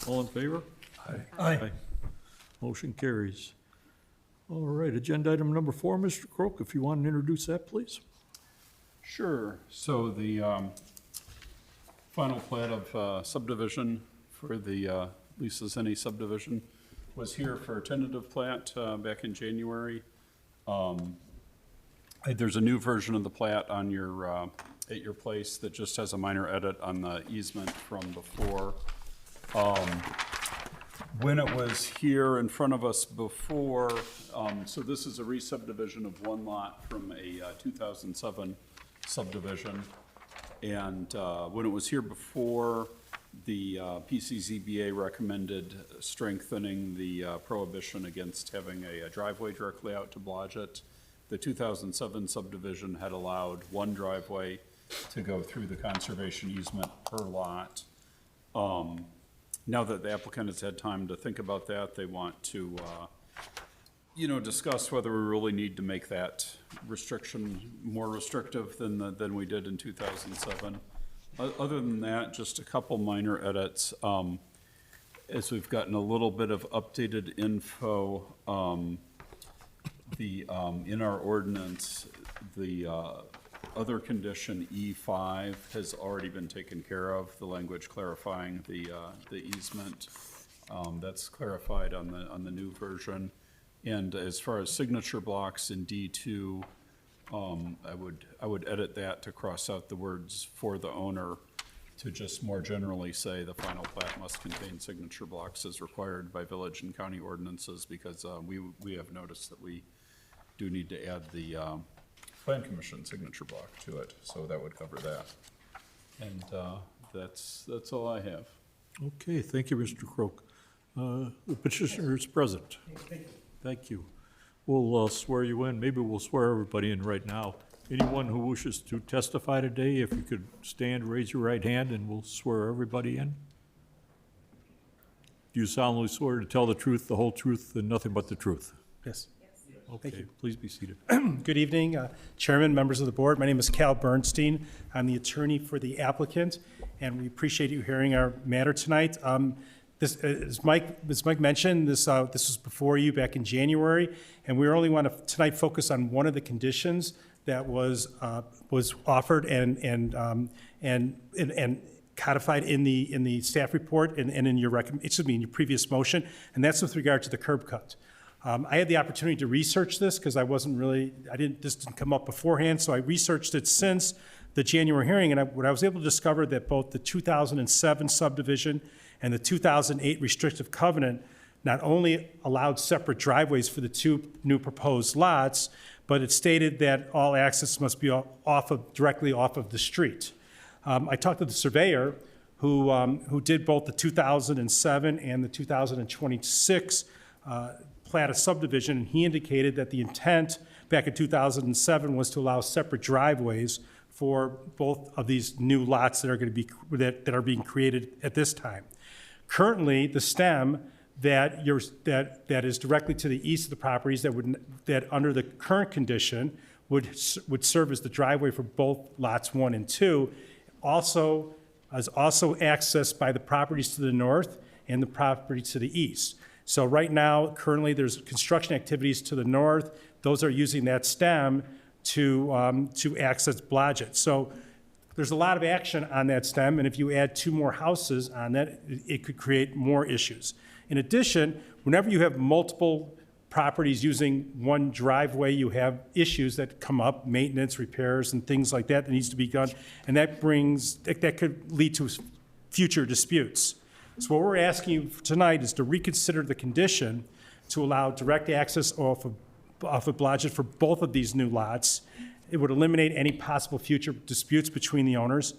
All in favor? Aye. Motion carries. All right, agenda item number 4, Mr. Croak, if you want to introduce that, please. Sure. So the final plat of subdivision for the Lisa Zinni subdivision was here for a tentative plat back in January. There's a new version of the plat on your, at your place that just has a minor edit on the easement from before. When it was here in front of us before, so this is a re-subdivision of one lot from a 2007 subdivision. And when it was here before, the PCZBA recommended strengthening the prohibition against having a driveway directly out to Blodgett. The 2007 subdivision had allowed one driveway to go through the conservation easement per lot. Now that the applicant has had time to think about that, they want to, discuss whether we really need to make that restriction more restrictive than we did in 2007. Other than that, just a couple minor edits. As we've gotten a little bit of updated info, in our ordinance, the other condition, E5, has already been taken care of, the language clarifying the easement. That's clarified on the new version. And as far as signature blocks in D2, I would edit that to cross out the words "for the owner" to just more generally say the final plat must contain signature blocks as required by village and county ordinances, because we have noticed that we do need to add the Plan Commission signature block to it, so that would cover that. And that's all I have. Okay, thank you, Mr. Croak. The petitioner is present. Thank you. We'll swear you in. Maybe we'll swear everybody in right now. Anyone who wishes to testify today, if you could stand, raise your right hand, and we'll swear everybody in. Do you solemnly swear to tell the truth, the whole truth, and nothing but the truth? Yes. Okay, please be seated. Good evening, Chairman, members of the board. My name is Cal Bernstein. I'm the attorney for the applicant, and we appreciate you hearing our matter tonight. This, as Mike mentioned, this was before you back in January, and we only want to tonight focus on one of the conditions that was offered and codified in the staff report and in your in your previous motion, and that's with regard to the curb cut. I had the opportunity to research this because this didn't come up beforehand, so I researched it since the January hearing, and I was able to discover that both the 2007 subdivision and the 2008 restrictive covenant not only allowed separate driveways for the two new proposed lots, but it stated that all access must be directly off of the street. I talked to the surveyor who did both the 2007 and the 2026 plat of subdivision, and he indicated that the intent back in 2007 was to allow separate driveways for both of these new lots that are going to be that are being created at this time. Currently, the stem that is directly to the east of the properties that under the current condition would serve as the driveway for both lots 1 and 2, is also accessed by the properties to the north and the property to the east. So right now, currently, there's construction activities to the north. Those are using that stem to access Blodgett. So there's a lot of action on that stem, and if you add 2 more houses on that, it could create more issues. In addition, whenever you have multiple properties using one driveway, you have issues that come up, maintenance, repairs, and things like that needs to be done, and that could lead to future disputes. So what we're asking you tonight is to reconsider the condition to allow direct access off of Blodgett for both of these new lots. It would eliminate any possible future disputes between the owners.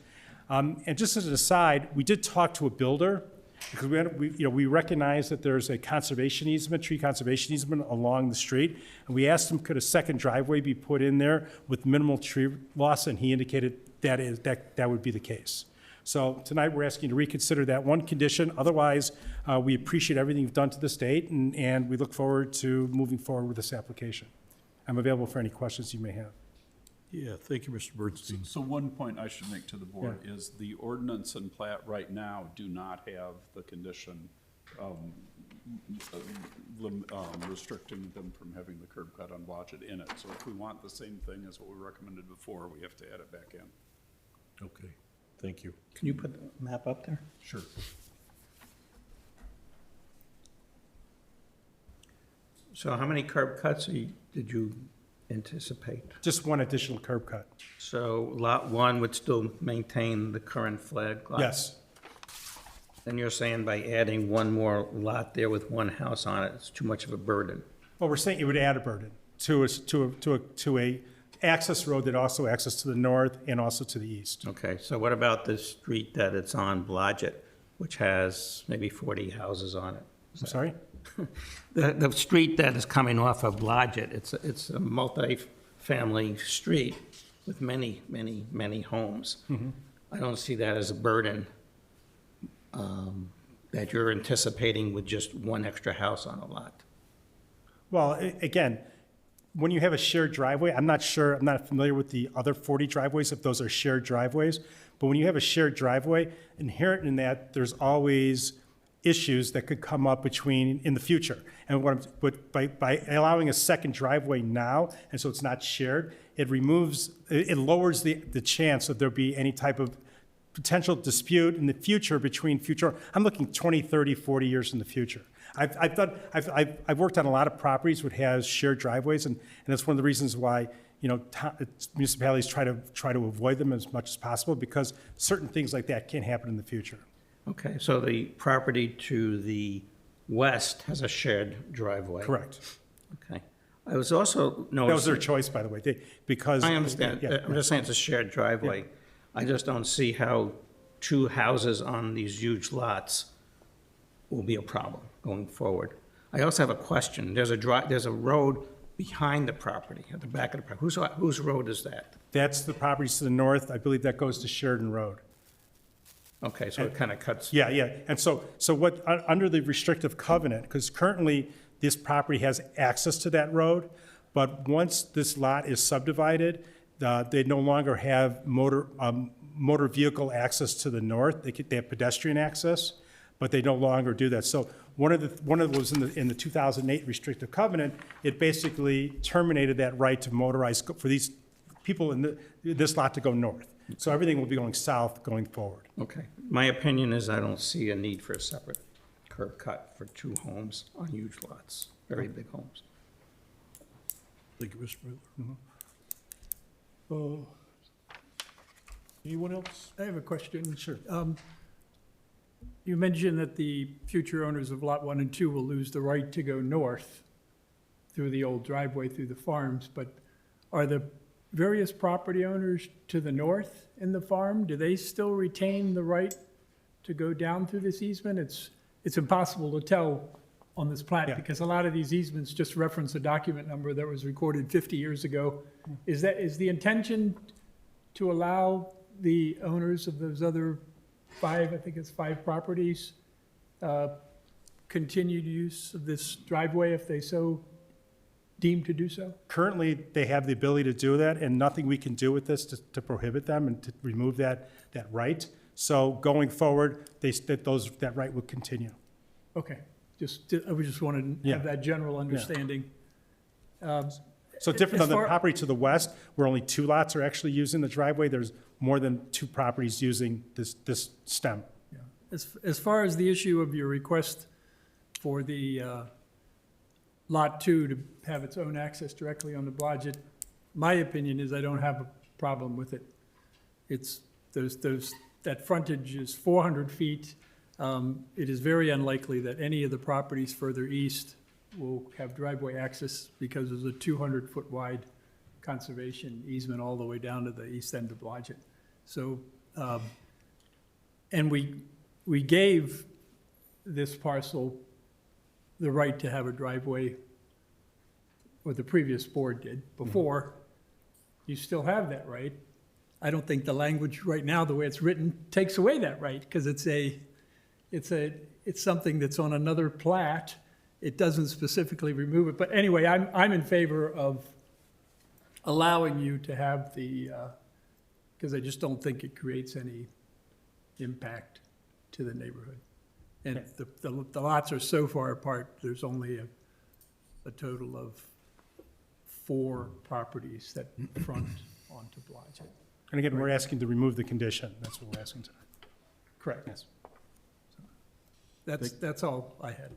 And just as an aside, we did talk to a builder because we recognize that there's a conservation easement, tree conservation easement along the street, and we asked him could a second driveway be put in there with minimal tree loss, and he indicated that would be the case. So tonight we're asking you to reconsider that one condition. Otherwise, we appreciate everything you've done to the state, and we look forward to moving forward with this application. I'm available for any questions you may have. Yeah, thank you, Mr. Bernstein. So one point I should make to the board is the ordinance and plat right now do not have the condition restricting them from having the curb cut on Blodgett in it. So if we want the same thing as what we recommended before, we have to add it back in. Okay, thank you. Can you put the map up there? Sure. So how many curb cuts did you anticipate? Just one additional curb cut. So lot one would still maintain the current flag lot? Yes, And you're saying by adding one more lot there with one house on it, it's too much of a burden? well, we're saying it would add a burden to a access road that also access to the north and also to the east. Okay, so what about the street that it's on, Blodgett, which has maybe 40 houses on it? I'm sorry? The street that is coming off of Blodgett, it's a multi-family street with many, many, many homes. I don't see that as a burden that you're anticipating with just one extra house on a lot. Well, again, when you have a shared driveway, I'm not sure, I'm not familiar with the other 40 driveways, if those are shared driveways, but when you have a shared driveway, inherent in that, there's always issues that could come up in the future. And but by allowing a second driveway now, and so it's not shared, it lowers the chance that there be any type of potential dispute in the future I'm looking 20, 30, 40 years in the future. I've worked on a lot of properties which has shared driveways, and that's one of the reasons why, municipalities try to avoid them as much as possible, because certain things like that can't happen in the future. Okay, so the property to the west has a shared driveway? Correct. Okay. I was also noticing... That was their choice, by the way, because... I understand. Yeah, I'm just saying it's a shared driveway. I just don't see how two houses on these huge lots will be a problem going forward. I also have a question. There's a road behind the property, at the back of the property. Whose road is that? That's the properties to the north. I believe that goes to Sheridan Road. Okay, so it kind of cuts... Yeah. And so what, under the restrictive covenant, because currently this property has access to that road, but once this lot is subdivided, they no longer have motor vehicle access to the north. They have pedestrian access, but they no longer do that. So one of those in the 2008 restrictive covenant, it basically terminated that right to motorize for these people in this lot to go north. So everything will be going south going forward. Okay. My opinion is I don't see a need for a separate curb cut for two homes on huge lots, very big homes. Thank you, Mr. Miller. Anyone else? I have a question. Sure. You mentioned that the future owners of Lot 1 and 2 will lose the right to go north through the old driveway through the farms, but are the various property owners to the north in the farm, do they still retain the right to go down through this easement? It's impossible to tell on this plat Yeah. because a lot of these easements just reference a document number that was recorded 50 years ago. Is the intention to allow the owners of those other five properties, continued use of this driveway if they so deem to do so? Currently, they have the ability to do that, and nothing we can do with this to prohibit them and to remove that right. So going forward, that right will continue. Okay, I just wanted to Yeah. have that general understanding. So different As than the far- property to the west, where only 2 lots are actually using the driveway, there's more than 2 properties using this stem. Yeah. As far as the issue of your request for the Lot 2 to have its own access directly on the Blodgett, my opinion is I don't have a problem with it. That frontage is 400 feet. It is very unlikely that any of the properties further east will have driveway access because there's a 200-foot wide conservation easement all the way down to the east end of Blodgett. So, and we gave this parcel the right to have a driveway, or the previous board did before. You still have that right. I don't think the language right now, the way it's written, takes away that right, because it's something that's on another plat. It doesn't specifically remove it. But anyway, I'm in favor of allowing you to have the, because I just don't think it creates any impact to the neighborhood. And the lots are so far apart, there's only a total of 4 properties that front onto Blythe. And again, we're asking to remove the condition. That's what we're asking tonight. Correct. Yes. That's all I had.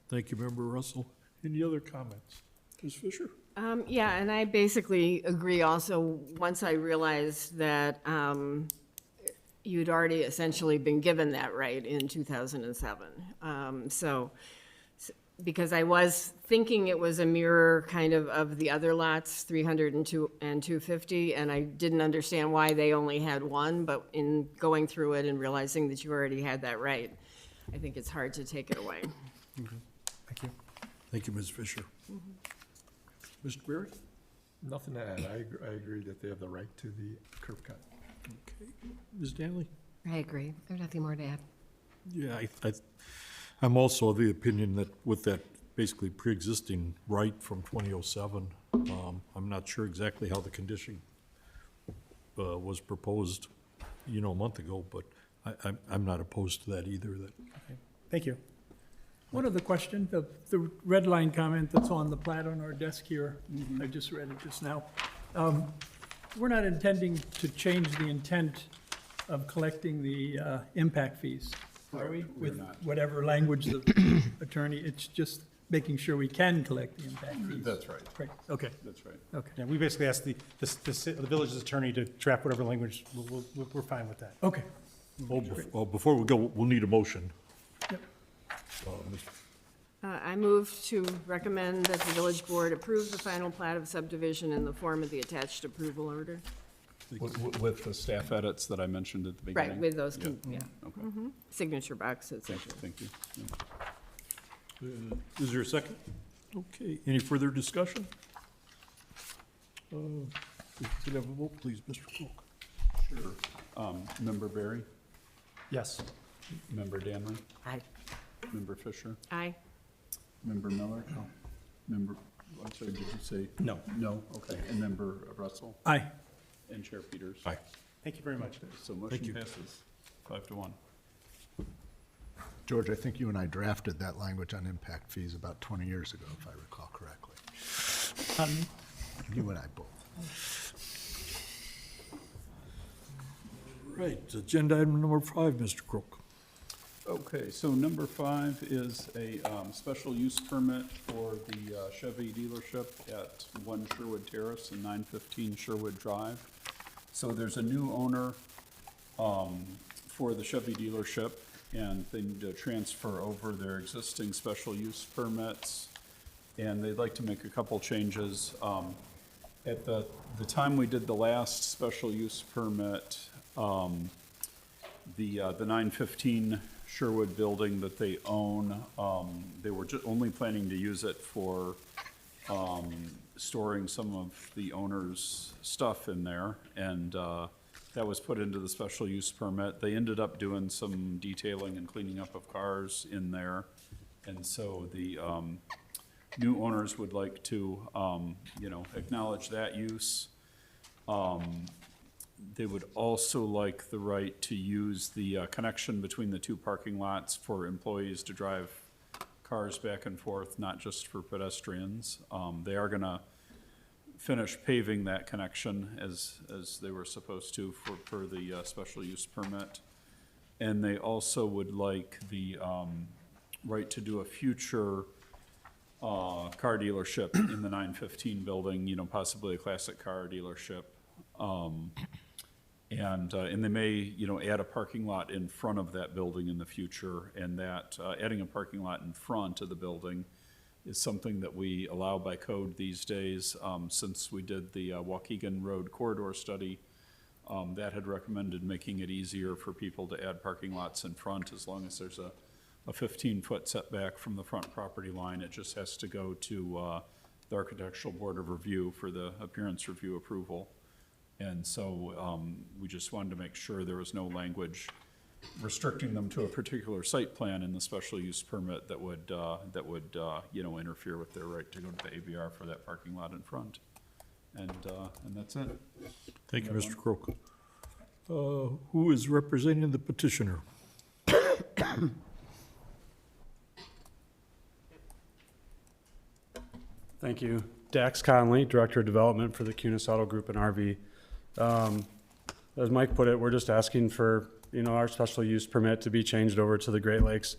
Thank you, Member Russell. Any other comments? Ms. Fisher? Yeah, and I basically agree also, once I realized that you'd already essentially been given that right in 2007. Because I was thinking it was a mirror kind of the other lots, 300 and 250, and I didn't understand why they only had one, but in going through it and realizing that you already had that right, I think it's hard to take it away. Thank you. Thank you, Ms. Fisher. Mr. Berry? Nothing to add. I agree that they have the right to the curb cut. Okay. Ms. Danley? I agree. There's nothing more to add. Yeah, I'm also of the opinion that with that basically pre-existing right from 2007, I'm not sure exactly how the condition was proposed, a month ago, but I'm not opposed to that either. Thank you. One other question, the red line comment that's on the plat on our desk here, I just read it just now. We're not intending to change the intent of collecting the impact fees, are we? With whatever language the attorney, it's just making sure we can collect the impact fees. That's right, Right, okay, that's right. okay, Yeah, we basically asked the village's attorney to draft whatever language. We're fine with that. okay. Well, before we go, we'll need a motion. Yep. I move to recommend that the village board approve the final plat of subdivision in the form of the attached approval order. With the staff edits that I mentioned at the beginning? Right, with those, Yeah. yeah, Okay, signature box, et cetera. thank you. Yeah. Is there a second? Okay, any further discussion? Could I have a vote, please, Mr. Cook? Sure. Member Berry? Yes. Member Danley? Aye. Member Fisher? Aye. Member Miller? No. Member, I'm sorry, did you say? No. No, okay. And Member Russell? Aye. And Chair Peters? Aye. Thank you very much. So Thank motion you. passes 5-1. George, I think you and I drafted that language on impact fees about 20 years ago, if I recall correctly. You and I both. Right, agenda item number 5, Mr. Crook. Okay, so number 5 is a special use permit for the Chevy dealership at 1 Sherwood Terrace and 915 Sherwood Drive. So there's a new owner for the Chevy dealership, and they need to transfer over their existing special use permits, and they'd like to make a couple changes. At the time we did the last special use permit, the 915 Sherwood building that they own, they were only planning to use it for storing some of the owner's stuff in there, and that was put into the special use permit. They ended up doing some detailing and cleaning up of cars in there, and so the new owners would like to, acknowledge that use. They would also like the right to use the connection between the 2 parking lots for employees to drive cars back and forth, not just for pedestrians. They are gonna finish paving that connection as they were supposed to for the special use permit. And they also would like the right to do a future car dealership in the 915 building, possibly a classic car dealership. And they may, add a parking lot in front of that building in the future, and that adding a parking lot in front of the building is something that we allow by code these days. Since we did the Waukegan Road corridor study, that had recommended making it easier for people to add parking lots in front as long as there's a 15-foot setback from the front property line. It just has to go to the Architectural Board of Review for the appearance review approval. And so we just wanted to make sure there was no language restricting them to a particular site plan in the special use permit that would interfere with their right to go to the ABR for that parking lot in front. And that's it. Thank you, Mr. Croak. Who is representing the petitioner? Thank you. Dax Conley, Director of Development for the Cunis Auto Group and RV. As Mike put it, we're just asking for, our special use permit to be changed over to the Great Lakes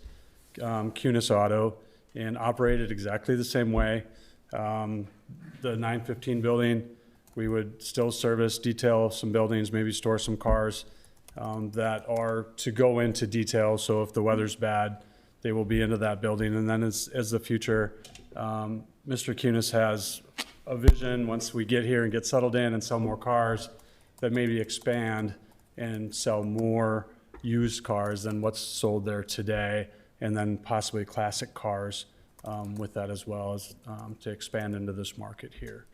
Cunis Auto and operated exactly the same way. The 915 building, we would still service, detail some buildings, maybe store some cars that are to go into detail. So if the weather's bad, they will be into that building. And then as the future, Mr. Cunis has a vision, once we get here and get settled in and sell more cars, that maybe expand and sell more used cars than what's sold there today, and then possibly classic cars with that as well, as to expand into this market here.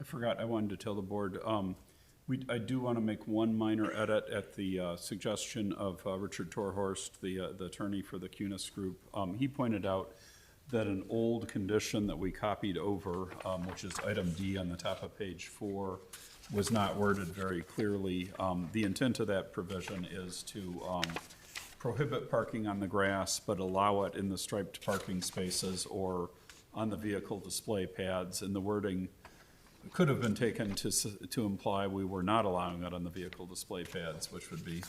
I forgot, I wanted to tell the board, I do want to make one minor edit at the suggestion of Richard Torhorst, the attorney for the Cunis Group. He pointed out that an old condition that we copied over, which is item D on the top of page 4, was not worded very clearly. The intent of that provision is to prohibit parking on the grass, but allow it in the striped parking spaces or on the vehicle display pads. And the wording could have been taken to imply we were not allowing it on the vehicle display pads, which would be,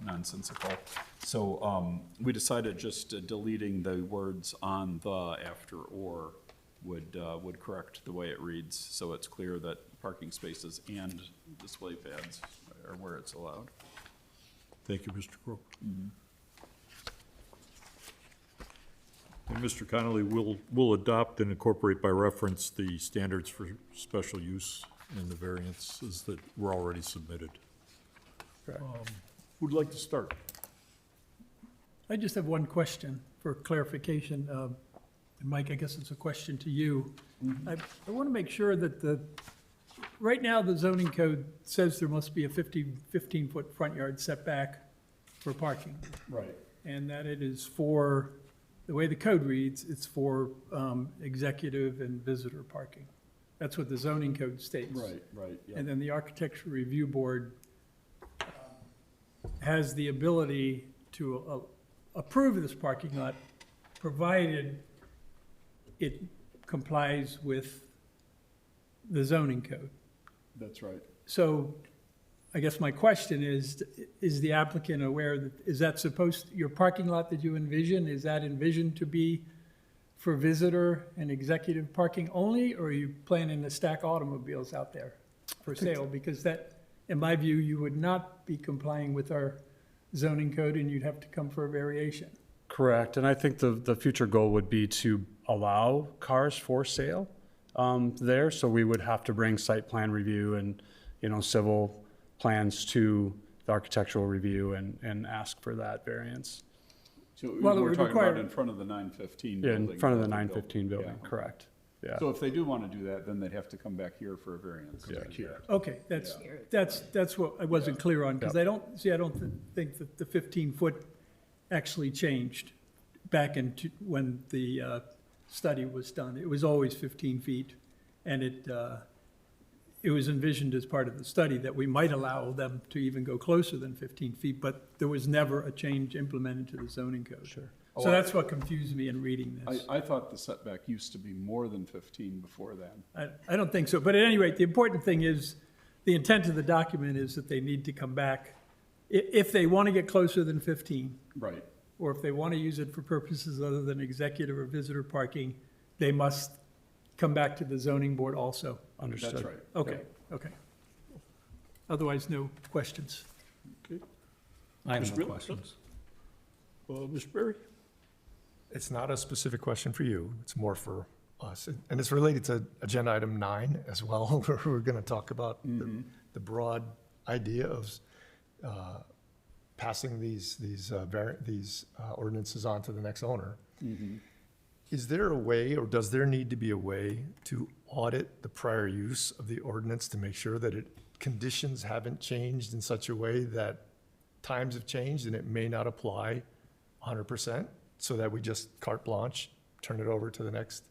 nonsensical. So we decided just deleting the words on the after or would correct the way it reads, so it's clear that parking spaces and display pads are where it's allowed. Thank you, Mr. Croak. And Mr. Connolly, we'll adopt and incorporate by reference the standards for special use and the variances that were already submitted. Who'd like to start? I just have one question for clarification. And Mike, I guess it's a question to you. I want to make sure that right now, the zoning code says there must be a 15-foot front yard setback for parking. Right. And that it is for, the way the code reads, it's for executive and visitor parking. That's what the zoning code states. Right, yeah. And then the Architectural Review Board has the ability to approve this parking lot, provided it complies with the zoning code. That's right. So I guess my question is the applicant aware that, is that supposed, your parking lot that you envision, is that envisioned to be for visitor and executive parking only, or are you planning to stack automobiles out there for sale? Because that, in my view, you would not be complying with our zoning code and you'd have to come for a variation. Correct, and I think the future goal would be to allow cars for sale there, so we would have to bring site plan review and, civil plans to the architectural review and ask for that variance. So Well, it we're would talking require- about in front of the 915 Yeah, building. in front of the that we 915 built. building, Yeah. correct, yeah. So if they do want to do that, then they'd have to come back here for a variance. Yeah, here. Okay, that's what I wasn't clear on, because I don't think that the 15-foot actually changed back into when the study was done. It was always 15 feet, and it was envisioned as part of the study that we might allow them to even go closer than 15 feet, but there was never a change implemented to the zoning code. Sure. So that's what confused me in reading this. I thought the setback used to be more than 15 before then. I don't think so, but at any rate, the important thing is, the intent of the document is that they need to come back. If they want to get closer than 15, Right. or if they want to use it for purposes other than executive or visitor parking, they must come back to the zoning board also. Understood. That's right. Okay, okay. Otherwise, no questions. I have Mr. no Bill? questions. Mr. Berry? It's not a specific question for you, it's more for us. And it's related to agenda item 9 as well, where we're going to talk about the broad idea of passing these ordinances on to the next owner. Is there a way, or does there need to be a way to audit the prior use of the ordinance to make sure that conditions haven't changed in such a way that times have changed and it may not apply 100%, so that we just carte blanche, turn it over to the next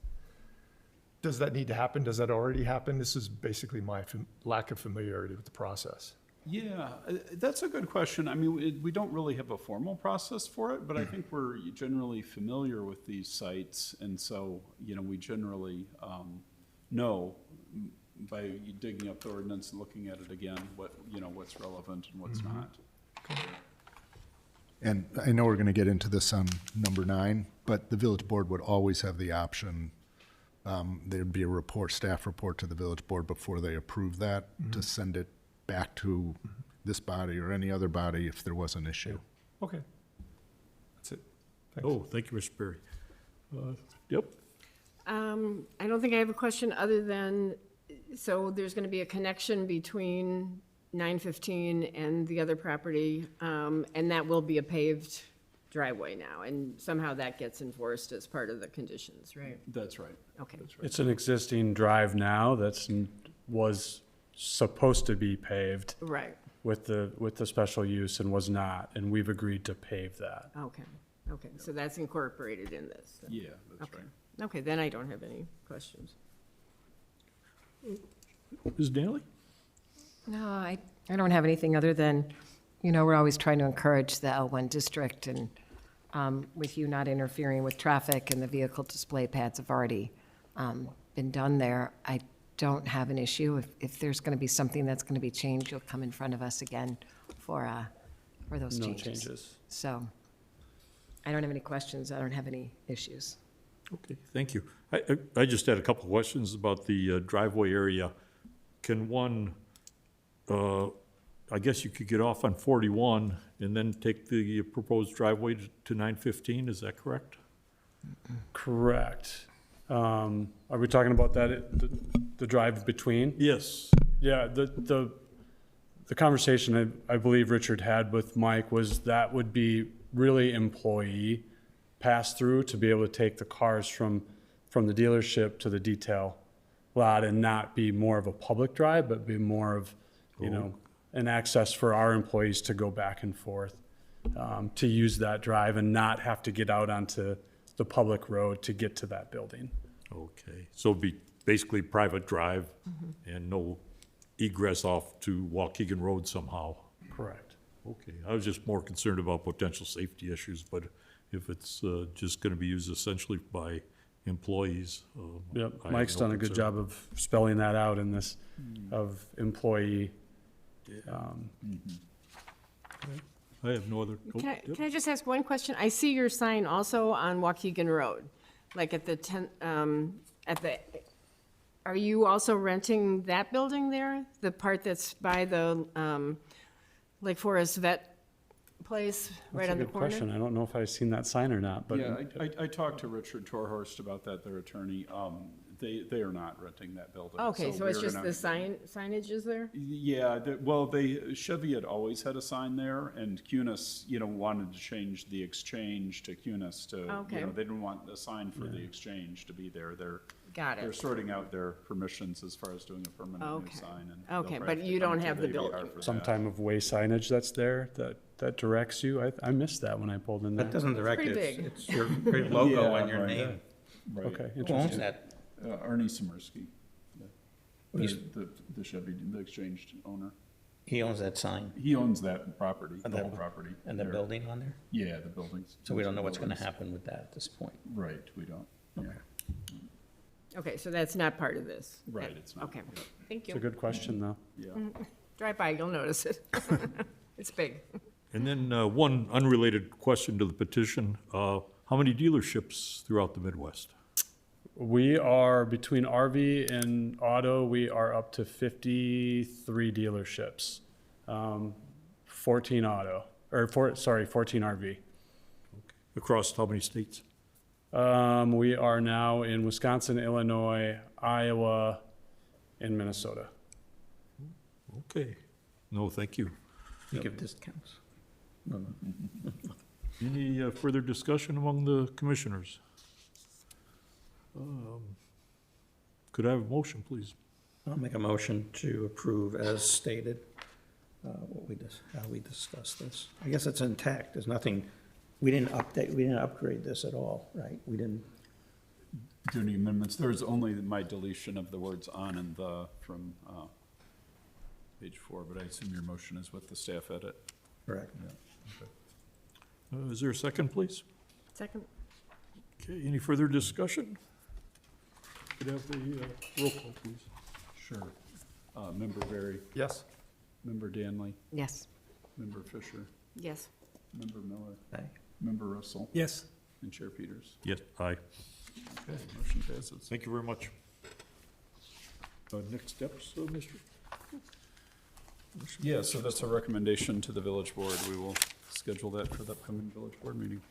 does that need to happen? Does that already happen? This is basically my lack of familiarity with the process. Yeah, that's a good question. I mean, we don't really have a formal process for it, but I think we're generally familiar with these sites. And so, you know, we generally know by digging up the ordinance and looking at it again, what, you know, what's relevant and what's not. And I know we're going to get into this on number 9, but the village board would always have the option, there'd be a report, staff report to the village board before they approve that, to send it back to this body or any other body if there was an issue. Okay. That's it. Thanks. Oh, thank you, Mr. Perry. Yep. I don't think I have a question other than, so there's going to be a connection between 915 and the other property, and that will be a paved driveway now, and somehow that gets enforced as part of the conditions, right? That's right. Okay. That's right. It's an existing drive now was supposed to be paved Right, with the special use and was not, and we've agreed to pave that. okay, okay, so that's incorporated in this. then. Yeah, that's Okay, right. okay, then I don't have any questions. Ms. Daly? No, I don't have anything other than, you know, we're always trying to encourage the L1 district, and with you not interfering with traffic and the vehicle display pads have already been done there, I don't have an issue. If there's going to be something that's going to be changed, you'll come in front of us again for those No changes. changes. So I don't have any questions. I don't have any issues. Okay, thank you. I just had a couple of questions about the driveway area. Can one, I guess you could get off on 41 and then take the proposed driveway to 915, is that correct? Correct. Are we talking about that, the drive between? Yes. Yeah, the conversation I believe Richard had with Mike was that would be really employee pass-through to be able to take the cars from the dealership to the detail lot and not be more of a public drive, but be more of, you know, an access for our employees to go back and forth, to use that drive and not have to get out onto the public road to get to that building. Okay, so it'd be basically private drive and no egress off to Waukegan Road somehow? Correct. Okay, I was just more concerned about potential safety issues, but if it's just gonna be used essentially by employees. Yep, I have Mike's no done a good concern. job of spelling that out in this, of employee. I have no other. oh, yep. Can I just ask one question? I see your sign also on Waukegan Road, like at the are you also renting that building there? The part that's by the, Lake Forest Vet place, right on the corner? That's a good question. I don't know if I've seen that sign or not, but. Yeah, I talked to Richard Torhorst about that, their attorney. They are not renting that building. Okay, so it's we're just gonna- the signage is there? Yeah, Chevy had always had a sign there, and Cunis, you know, wanted to change the exchange to Cunis to, Okay. you know, they didn't want the sign for the exchange to be there. Got They're it. sorting out their permissions as far as doing a permanent new Okay. sign. And they'll Okay, probably but have to you come don't to have the ABR building. for that. Some time of way signage that's there that directs you. I missed that when I pulled in there. That doesn't direct pretty it, big. it's your logo Yeah, and your right. name. Right. Okay, Who owns interesting. that? Ernie Samarsky, He's- the Chevy, the exchanged owner. He owns that sign He owns that property, And the that- whole property. and the there. building on there? Yeah, the buildings. So we don't know what's gonna Buildings. happen with that at this point. Right, we don't, yeah, Okay, so that's not part of this? right, it's not. Okay, thank It's a you. good question, though. Yeah. Drive by, you'll notice it. It's big. And then one unrelated question to the petition. How many dealerships throughout the Midwest? We are, between RV and auto, we are up to 53 dealerships. 14 auto, 14 RV. Across how many states? We are now in Wisconsin, Illinois, Iowa, and Minnesota. Okay. No, thank you. You give discounts. Any further discussion among the commissioners? Could I have a motion, please? I'll make a motion to approve as stated, how we discussed this. I guess it's intact, there's nothing, we didn't upgrade this at all, right? We didn't, do any amendments. There's only my deletion of the words on and the from page 4, but I assume your motion is with the staff edit. Correct. Is there a second, please? Second? Okay, any further discussion? Could I have the roll call, please? Sure. Member Berry, Yes? Member Danley, Yes. Member Fisher, Yes. Member Miller, Aye. Member Russell, Yes. and Chair Peters. Yes, aye. Okay, motion passes. Thank you very much. Next steps, Mr.? Yeah, so that's a recommendation to the village board. We will schedule that for the upcoming village board meeting.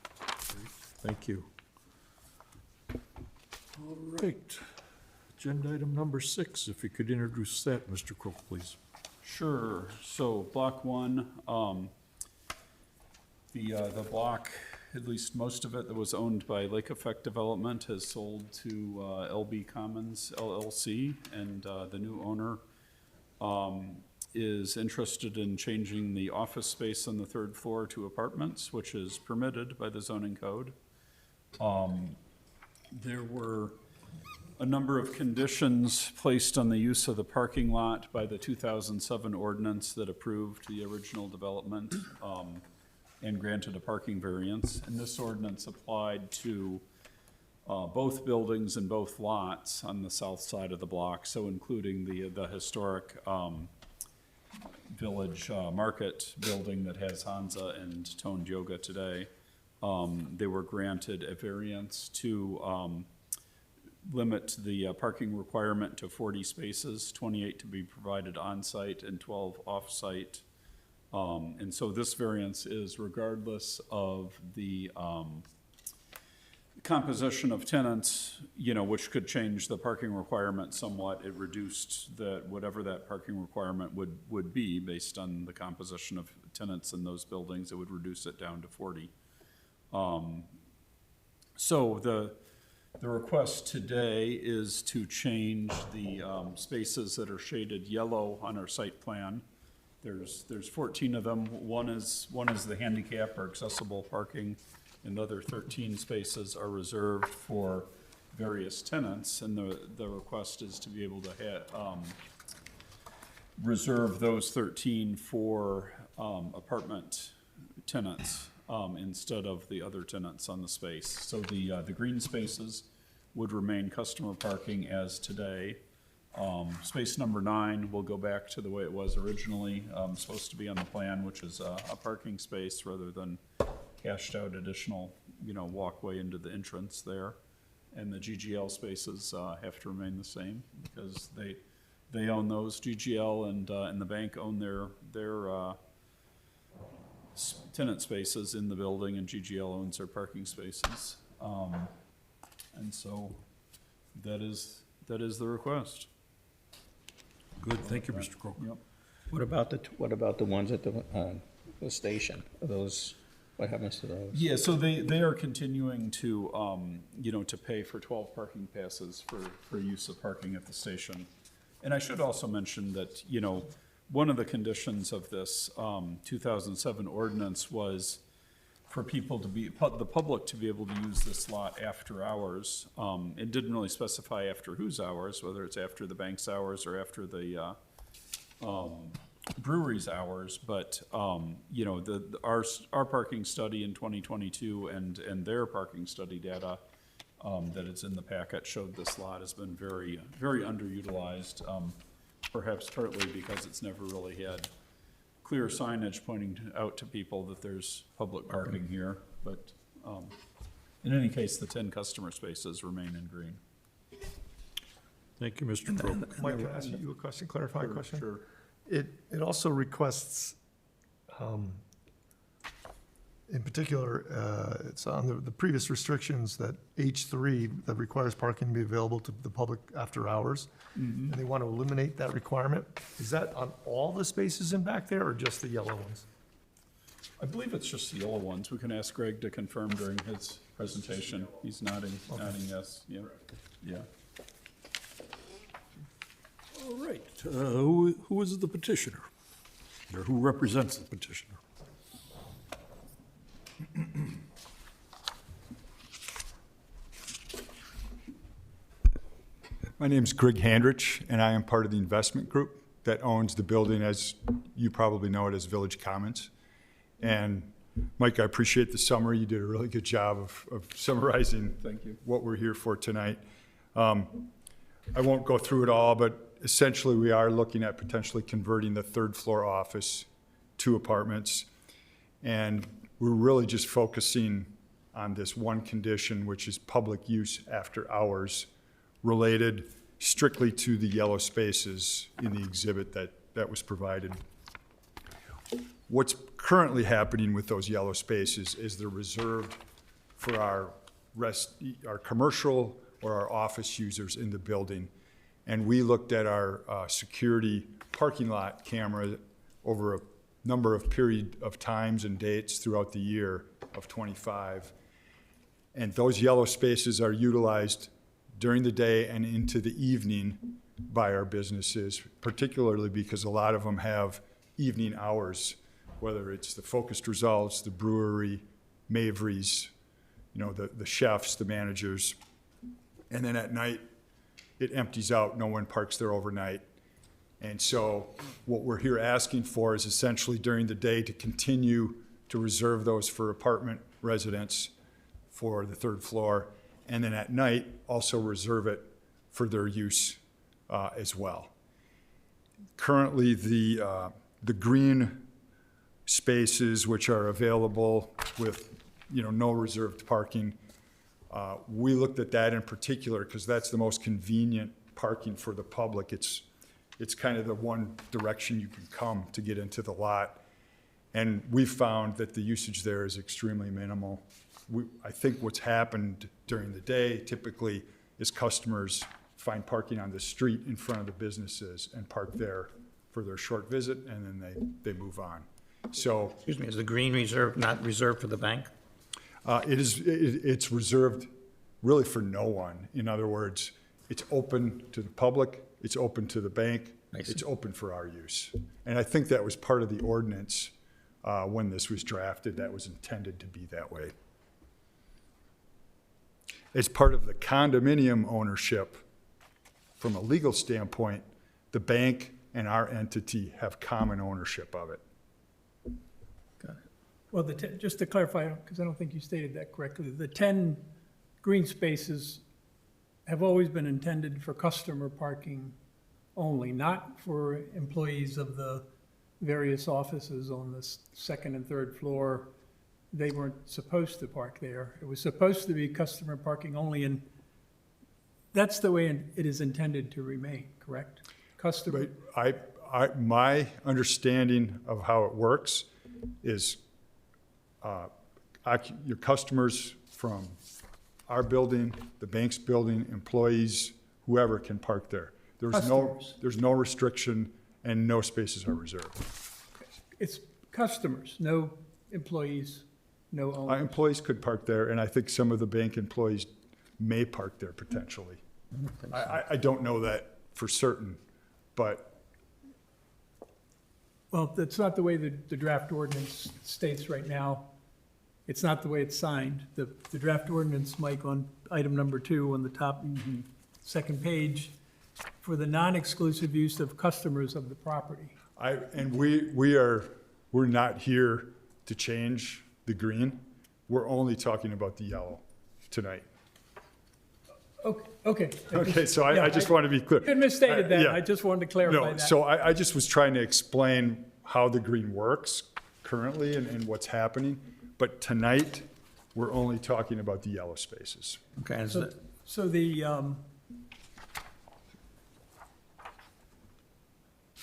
Thank you. All right. Agenda item number 6, if you could introduce that, Mr. Crook, please. Sure. So block 1, the block, at least most of it that was owned by Lake Effect Development has sold to LB Commons LLC, and the new owner is interested in changing the office space on the 3rd floor to apartments, which is permitted by the zoning code. There were a number of conditions placed on the use of the parking lot by the 2007 ordinance that approved the original development and granted a parking variance. And this ordinance applied to both buildings and both lots on the south side of the block, so including the historic Village Market building that has Hansa and Toned Yoga today. They were granted a variance to limit the parking requirement to 40 spaces, 28 to be provided on-site and 12 off-site. And so this variance is regardless of the composition of tenants, you know, which could change the parking requirement somewhat. It reduced whatever that parking requirement would be based on the composition of tenants in those buildings. It would reduce it down to 40. So the request today is to change the spaces that are shaded yellow on our site plan. There's 14 of them. One is the handicap or accessible parking, and the other 13 spaces are reserved for various tenants. And the request is to be able to reserve those 13 for apartment tenants instead of the other tenants on the space. So the green spaces would remain customer parking as today. Space number 9 will go back to the way it was originally supposed to be on the plan, which is a parking space rather than cashed out additional, walkway into the entrance there. And the GGL spaces have to remain the same because they own those. GGL and the bank own their tenant spaces in the building, and GGL owns their parking spaces. And so that is the request. Good, thank you, Mr. Crook. Yep. What about the ones at the station? Are those, what happens to those? Yeah, so they are continuing to, to pay for 12 parking passes for use of parking at the station. And I should also mention that, one of the conditions of this 2007 ordinance was for people the public to be able to use this lot after hours. It didn't really specify after whose hours, whether it's after the bank's hours or after the brewery's hours, but, our parking study in 2022 and their parking study data that it's in the packet showed this lot has been very, very underutilized, perhaps partly because it's never really had clear signage pointing out to people that there's public parking here, but in any case, the 10 customer spaces remain in green. Thank you, Mr. Crook. Mike, can I ask you a question, clarifying question? Sure. It also requests, in particular, it's on the previous restrictions that H3 that requires parking to be available to the public after hours. And they want to eliminate that requirement. Is that on all the spaces in back there or just the yellow ones? I believe it's just the yellow ones. We can ask Greg to confirm during his presentation. He's nodding yes. Yeah. All right, who is the petitioner? Or who represents the petitioner? My name's Greg Handrich, and I am part of the investment group that owns the building, as you probably know it, as Village Commons. And Mike, I appreciate the summary. You did a really good job of summarizing Thank you. what we're here for tonight. I won't go through it all, but essentially we are looking at potentially converting the third floor office to apartments. And we're really just focusing on this one condition, which is public use after hours, related strictly to the yellow spaces in the exhibit that was provided. What's currently happening with those yellow spaces is they're reserved for our commercial or our office users in the building. And we looked at our security parking lot camera over a number of period of times and dates throughout the year of 25. And those yellow spaces are utilized during the day and into the evening by our businesses, particularly because a lot of them have evening hours, whether it's the Focused Results, the brewery, Mavry's, the chefs, the managers. And then at night, it empties out, no one parks there overnight. And so what we're here asking for is essentially during the day to continue to reserve those for apartment residents for the third floor, and then at night also reserve it for their use as well. Currently, the green spaces which are available with no reserved parking, we looked at that in particular because that's the most convenient parking for the public. It's kind of the one direction you can come to get into the lot. And we found that the usage there is extremely minimal. I think what's happened during the day typically is customers find parking on the street in front of the businesses and park there for their short visit, and then they move on. So, Excuse me, is the green not reserved for the bank? it's reserved really for no one. In other words, it's open to the public, it's open to the bank, I see. it's open for our use. And I think that was part of the ordinance when this was drafted, that was intended to be that way. As part of the condominium ownership, from a legal standpoint, the bank and our entity have common ownership of it. Well, just to clarify, because I don't think you stated that correctly, the 10 green spaces have always been intended for customer parking only, not for employees of the various offices on the second and third floor. They weren't supposed to park there. It was supposed to be customer parking only, and that's the way it is intended to remain, correct? Customer, My understanding of how it works is your customers from our building, the bank's building, employees, whoever can park there. Customers. There's no restriction and no spaces are reserved. it's customers, no employees, no Our owners. employees could park there, and I think some of the bank employees may park there potentially. I don't know that for certain, but Well, that's not the way the draft ordinance states right now. It's not the way it's signed. The draft ordinance, Mike, on item number 2 on the top second page, for the non-exclusive use of customers of the property. we're not here to change the green. We're only talking about the yellow tonight. Okay. Okay, so I Yeah, just want to be clear. You had misstated that. Yeah. I just wanted to clarify No, that. so I just was trying to explain how the green works currently and what's happening. But tonight, we're only talking about the yellow spaces. Okay, and So the,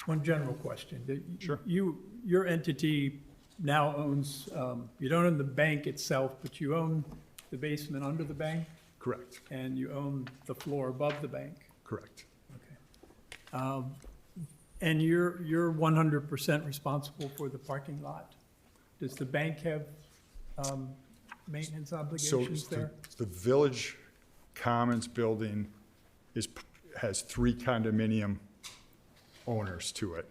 one general question. Sure. Your entity now owns, you don't own the bank itself, but you own the basement under the bank, Correct, and you own the floor above the bank. correct. And you're 100% responsible for the parking lot? Does the bank have maintenance So obligations there? the Village Commons building has 3 condominium owners to it.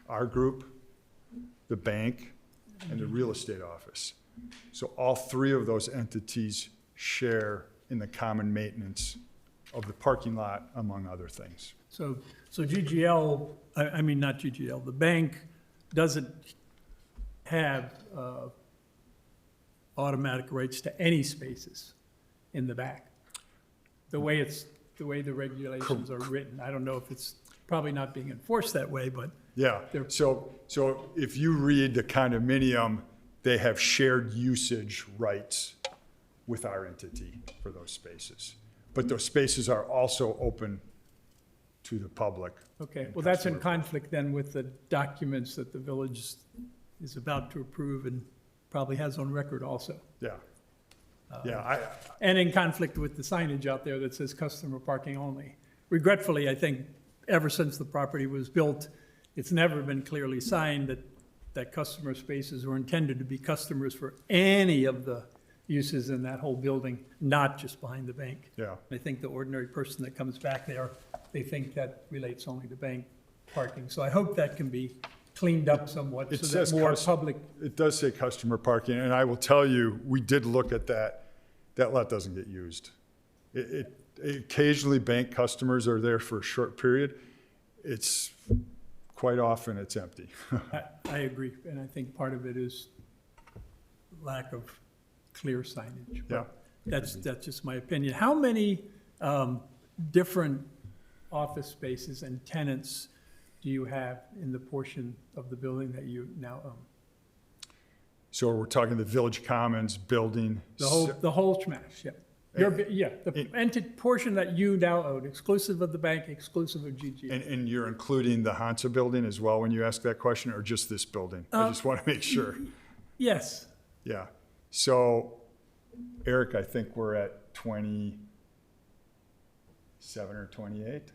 Our group, the bank, and the real estate office. So all 3 of those entities share in the common maintenance of the parking lot, among other things. So GGL, I mean, not GGL, the bank doesn't have automatic rights to any spaces in the back. The way the regulations are written. I don't know if it's probably not being enforced that way, but Yeah, They're- so if you read the condominium, they have shared usage rights with our entity for those spaces. But those spaces are also open to the public. okay, well, that's in conflict then with the documents that the village is about to approve and probably has on record also. Yeah. Yeah, And in conflict with the signage out there that says customer parking only. Regretfully, I think ever since the property was built, it's never been clearly signed that customer spaces were intended to be customers for any of the uses in that whole building, not just behind the bank. yeah. I think the ordinary person that comes back there, they think that relates only to bank parking. So I hope that can be cleaned up somewhat It so says that more cus- public, It does say customer parking, and I will tell you, we did look at that. That lot doesn't get used. Occasionally, bank customers are there for a short period. It's, quite often, it's empty. I agree. And I think part of it is lack of clear signage. Yeah. That's just my opinion. How many different office spaces and tenants do you have in the portion of the building that you now own? So we're talking the Village Commons building. The whole smash, yeah. The portion that you now own, exclusive of the bank, exclusive of GG. And you're including the Hansa building as well when you ask that question, or just this building? I just want to make sure. Yes, Yeah. So, Eric, I think we're at 27 or 28?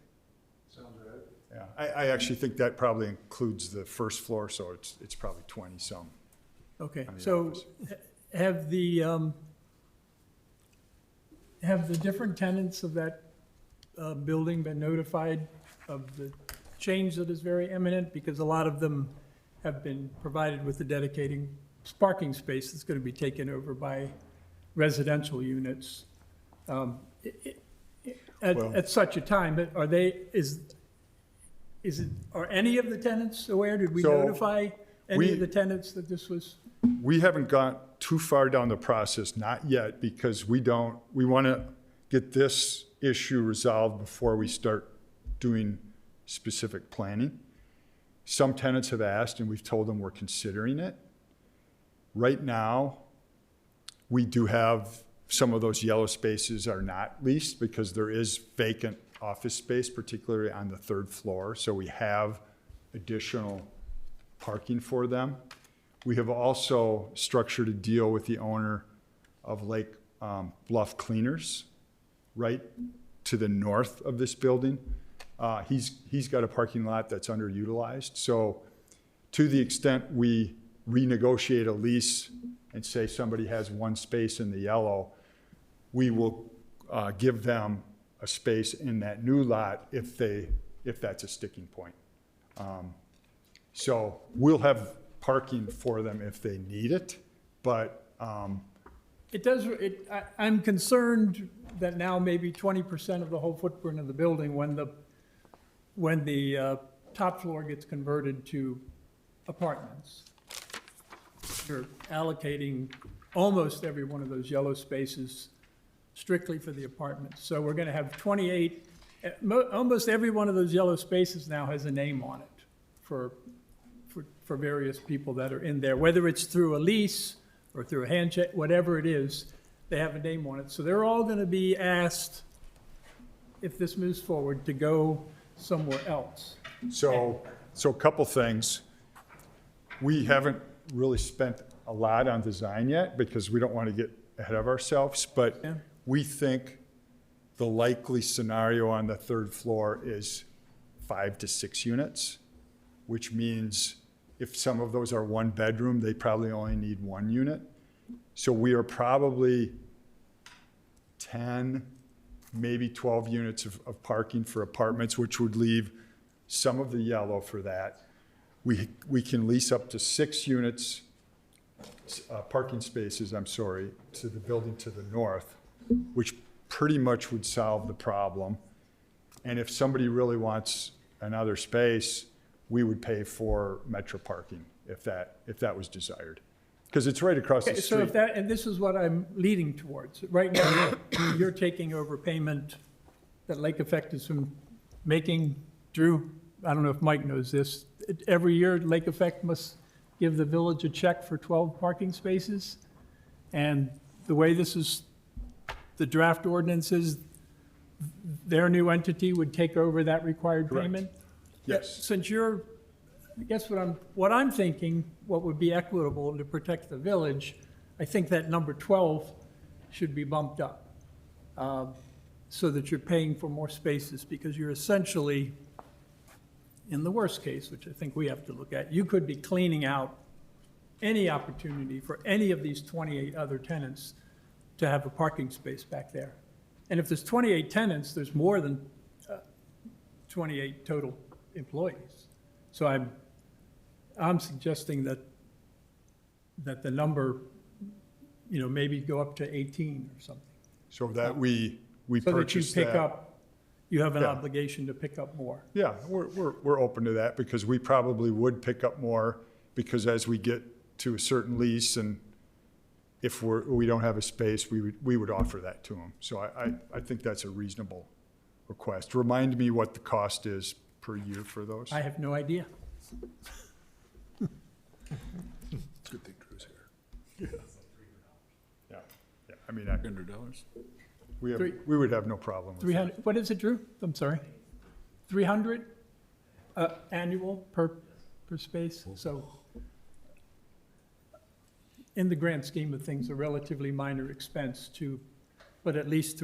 Sounds right. Yeah, I actually think that probably includes the first floor, so it's probably 20-some. okay. On the So office. have the different tenants of that building been notified of the change that is very imminent? Because a lot of them have been provided with a dedicated parking space that's going to be taken over by residential units. Well- At such a time, are any of the tenants aware? Did we So, notify any we- of the tenants that this was? We haven't got too far down the process, not yet, because we want to get this issue resolved before we start doing specific planning. Some tenants have asked, and we've told them we're considering it. Right now, we do have, some of those yellow spaces are not leased because there is vacant office space, particularly on the third floor, so we have additional parking for them. We have also structured a deal with the owner of Lake Bluff Cleaners, right to the north of this building. He's got a parking lot that's underutilized, so to the extent we renegotiate a lease and say somebody has one space in the yellow, we will give them a space in that new lot if that's a sticking point. So we'll have parking for them if they need it, but, I'm concerned that now maybe 20% of the whole footprint of the building, when the top floor gets converted to apartments, you're allocating almost every one of those yellow spaces strictly for the apartments. So we're gonna have 28, almost every one of those yellow spaces now has a name on it for various people that are in there, whether it's through a lease or through a handshake, whatever it is, they have a name on it. So they're all gonna be asked, if this moves forward, to go somewhere else. so a couple things. We haven't really spent a lot on design yet because we don't want to get ahead of ourselves, but Yeah. we think the likely scenario on the third floor is 5 to 6 units, which means if some of those are one bedroom, they probably only need 1 unit. So we are probably 10, maybe 12 units of parking for apartments, which would leave some of the yellow for that. We can lease up to 6 units, parking spaces, I'm sorry, to the building to the north, which pretty much would solve the problem. And if somebody really wants another space, we would pay for metro parking if that was desired. Because it's right across the Okay, so if street. that, and this is what I'm leading towards. Right now, you're taking over payment that Lake Effect is making. Drew, I don't know if Mike knows this. Every year, Lake Effect must give the village a check for 12 parking spaces. And the way this is, the draft ordinance is, their new entity would take over that required Correct. payment? Yes. Since you're, I guess what I'm thinking, what would be equitable to protect the village, I think that number 12 should be bumped up, so that you're paying for more spaces, because you're essentially, in the worst case, which I think we have to look at, you could be cleaning out any opportunity for any of these 28 other tenants to have a parking space back there. And if there's 28 tenants, there's more than 28 total employees. So I'm suggesting that the number, maybe go up to 18 or something. So that we So that you purchase pick that. up, you have an Yeah. obligation to pick up more. Yeah, we're open to that because we probably would pick up more because as we get to a certain lease and if we don't have a space, we would offer that to them. So I think that's a reasonable request. Remind me what the cost is per year for those. I have no idea. Good thing Drew's here. Yeah, I mean, $100? we would have no problem with that. 300, what is it, Drew? I'm sorry. 300 annual per space? So in the grand scheme of things, a relatively minor expense but at least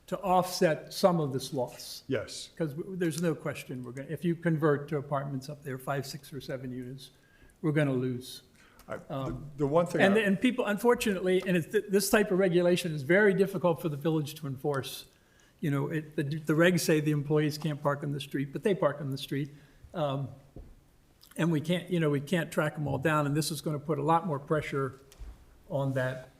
to offset some of this loss. Yes, Because there's no question if you convert to apartments up there, 5, 6, or 7 units, we're going to lose. the one thing. And people, unfortunately, and this type of regulation is very difficult for the village to enforce. The regs say the employees can't park on the street, but they park on the street. And we can't track them all down, and this is going to put a lot more pressure on that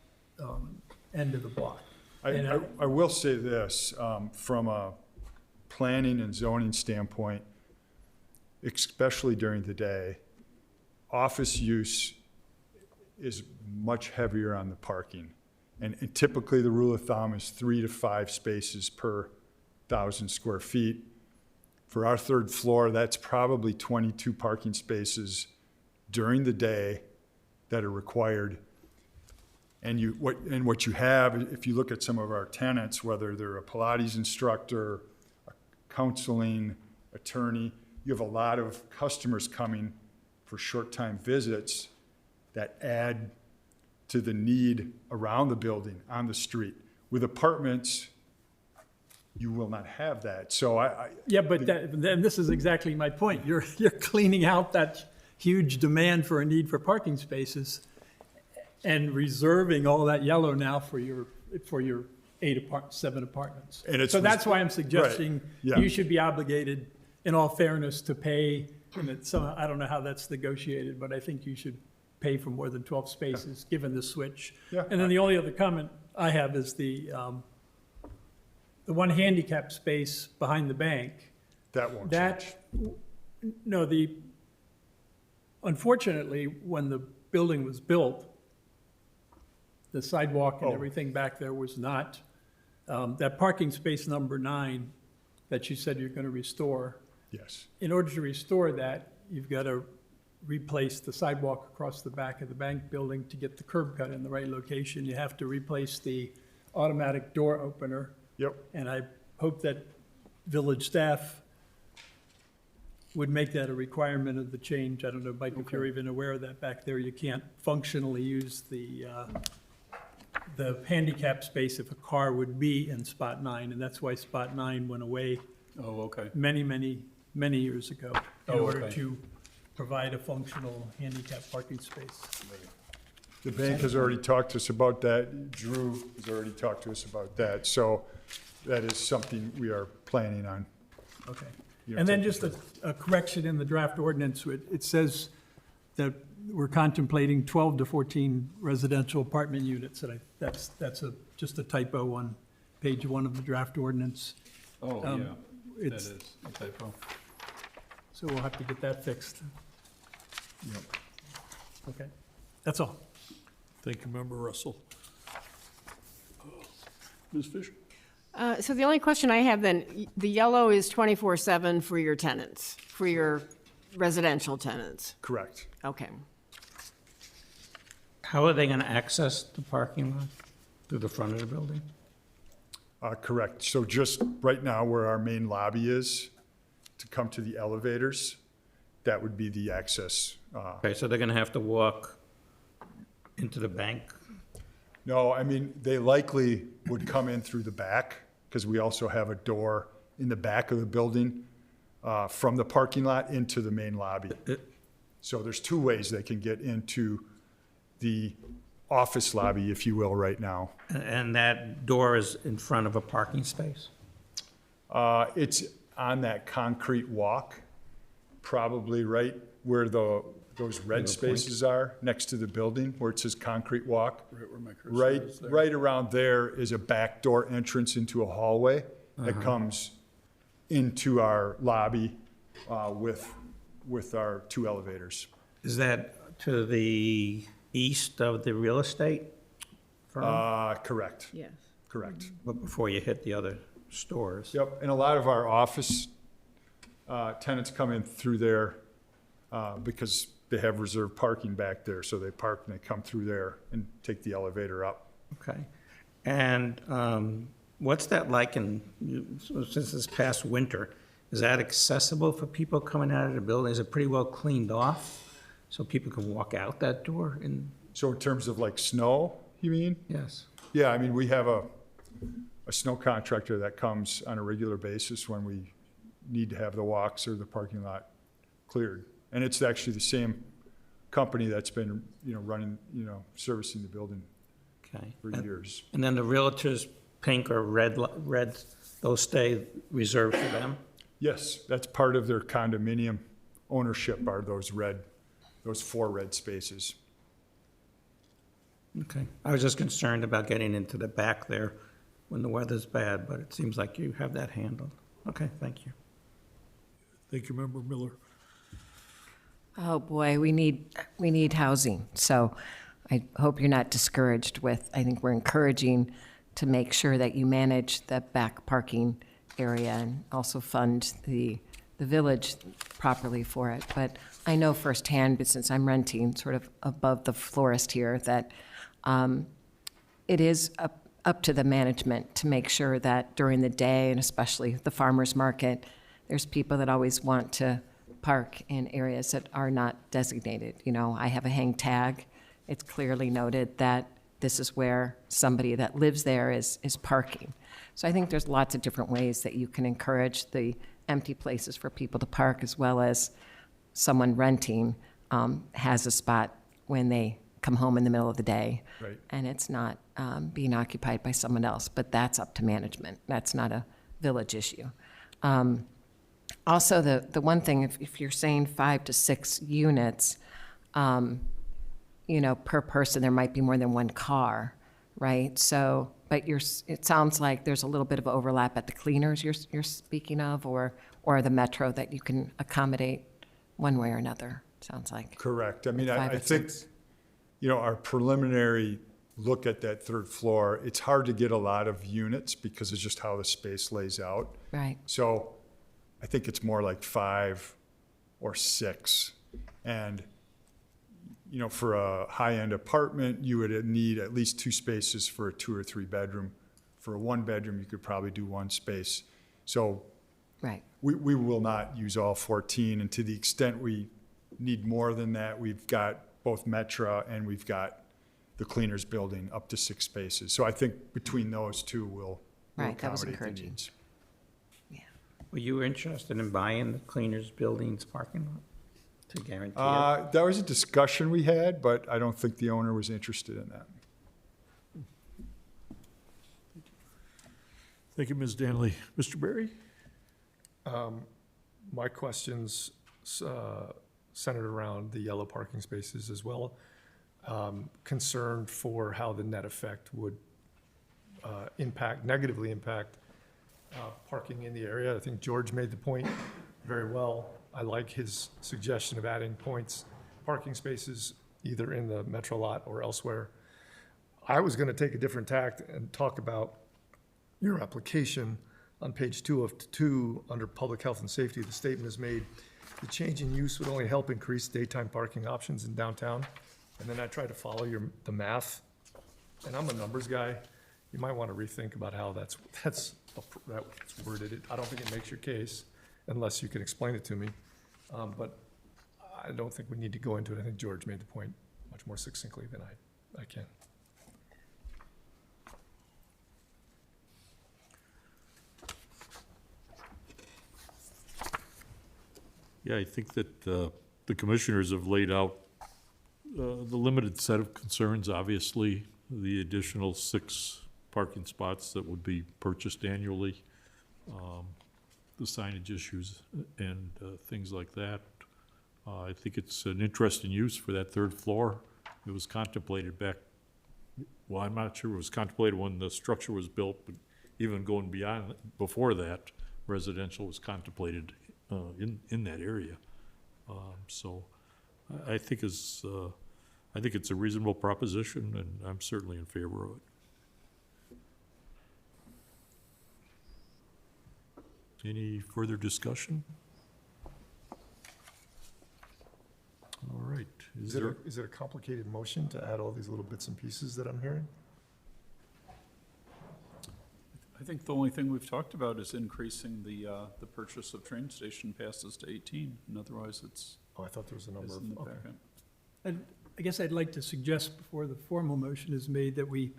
end of the block. I will say this, from a planning and zoning standpoint, especially during the day, office use is much heavier on the parking. And typically, the rule of thumb is 3 to 5 spaces per 1,000 square feet. For our third floor, that's probably 22 parking spaces during the day that are required. And what you have, if you look at some of our tenants, whether they're a Pilates instructor, a counseling attorney, you have a lot of customers coming for short-time visits that add to the need around the building, on the street. With apartments, you will not have that. So Yeah, but then this is exactly my point. You're cleaning out that huge demand for a need for parking spaces and reserving all that yellow now for your 7 apartments. And it's So that's why I'm suggesting right, yeah. you should be obligated, in all fairness, to pay, I don't know how that's negotiated, but I think you should pay for more than 12 spaces, given the switch. Yeah. And then the only other comment I have is the one handicap space behind the bank. that won't change. No, unfortunately, when the building was built, the sidewalk and Oh. everything back there was not, that parking space number 9 that you said you're going to restore, Yes, in order to restore that, you've got to replace the sidewalk across the back of the bank building to get the curb cut in the right location. You have to replace the automatic door opener. yep. And I hope that village staff would make that a requirement of the change. I don't know, Mike, if you're even aware of that back there. You can't functionally use the handicap space if a car would be in spot 9, and that's why spot 9 went away Oh, okay. many, many, many years ago in Oh, order okay. to provide a functional handicap parking space. The bank has already talked to us about that. Drew has already talked to us about that. So that is something we are planning on. Okay. You know, And then take just a correction in the draft ordinance, it says that we're contemplating 12 to 14 residential apartment units, and that's just a typo on page 1 of the draft ordinance. Oh, Um, yeah, that it's- is a typo. So we'll have to get that fixed. Yep. Okay, that's all. Thank you, Member Russell. Ms. Fisher? So the only question I have then, the yellow is 24/7 for your tenants, for your residential tenants? Correct. Okay. How are they gonna access the parking lot? Through the front of the building? Correct. So just right now where our main lobby is, to come to the elevators, that would be the access. Okay, so they're gonna have to walk into the bank? No, I mean, they likely would come in through the back, because we also have a door in the back of the building from the parking lot into the main lobby. So there's two ways they can get into the office lobby, if you will, right now. And that door is in front of a parking space? It's on that concrete walk, probably right where those red spaces are, next to the building, where it says concrete walk. Right where my cursor is there. Right around there is a back door entrance into a hallway that comes into our lobby with our two elevators. Is that to the east of the real estate firm? Correct, Yes. correct. But before you hit the other stores? Yep, and a lot of our office tenants come in through there because they have reserved parking back there, so they park and they come through there and take the elevator up. Okay. And what's that like since this past winter? Is that accessible for people coming out of the building? Is it pretty well cleaned off so people can walk out that door? And So in terms of like snow, you mean? yes. Yeah, I mean, we have a snow contractor that comes on a regular basis when we need to have the walks or the parking lot cleared. And it's actually the same company that's been, running, servicing the building Okay. for years. And then the realtors, pink or red, those stay reserved for them? Yes, that's part of their condominium ownership are those 4 red spaces. Okay. I was just concerned about getting into the back there when the weather's bad, but it seems like you have that handled. Okay, thank you. Thank you, Member Miller. Oh, boy, we need housing. So I hope you're not discouraged with, I think we're encouraging to make sure that you manage the back parking area and also fund the village properly for it. But I know firsthand, but since I'm renting sort of above the florist here, that it is up to the management to make sure that during the day, and especially the farmer's market, there's people that always want to park in areas that are not designated. I have a hang tag. It's clearly noted that this is where somebody that lives there is parking. So I think there's lots of different ways that you can encourage the empty places for people to park, as well as someone renting has a spot when they come home in the middle of the day. Right. And it's not being occupied by someone else, but that's up to management. That's not a village issue. Also, the one thing, if you're saying 5 to 6 units, per person, there might be more than one car, right? So, but it sounds like there's a little bit of overlap at the cleaners you're speaking of, or the metro that you can accommodate one way or another, sounds like. Correct. I mean, 5 I or think, 6. our preliminary look at that 3rd floor, it's hard to get a lot of units because it's just how the space lays out. Right. So I think it's more like 5 or 6. And, for a high-end apartment, you would need at least 2 spaces for a 2 or 3 bedroom. For a 1 bedroom, you could probably do 1 space. So Right. we will not use all 14. And to the extent we need more than that, we've got both Metra and we've got the cleaners building up to 6 spaces. So I think between those two, we'll Right, that was accommodate the encouraging. needs. Were you interested in buying the cleaners building's parking lot to guarantee it? That was a discussion we had, but I don't think the owner was interested in that. Thank you, Ms. Danley. Mr. Berry? My questions centered around the yellow parking spaces as well. Concerned for how the net effect would negatively impact parking in the area. I think George made the point very well. I like his suggestion of adding parking spaces, either in the metro lot or elsewhere. I was gonna take a different tact and talk about your application on page 2 of 2, under public health and safety. The statement is made, the change in use would only help increase daytime parking options in downtown. And then I tried to follow the math, and I'm a numbers guy. You might want to rethink about how that's worded. I don't think it makes your case unless you can explain it to me. But I don't think we need to go into it. I think George made the point much more succinctly than I can. Yeah, I think that the commissioners have laid out the limited set of concerns, obviously, the additional 6 parking spots that would be purchased annually, the signage issues and things like that. I think it's an interesting use for that 3rd floor. It was contemplated back, well, I'm not sure it was contemplated when the structure was built, but even going beyond, before that, residential was contemplated in that area. So I think it's a reasonable proposition, and I'm certainly in favor of it. Any further discussion? All right. Is it a complicated motion to add all these little bits and pieces that I'm hearing? I think the only thing we've talked about is increasing the purchase of train station passes to 18, and otherwise it's Oh, I thought there was a number in the of, okay. packet. And I guess I'd like to suggest, before the formal motion is made, that we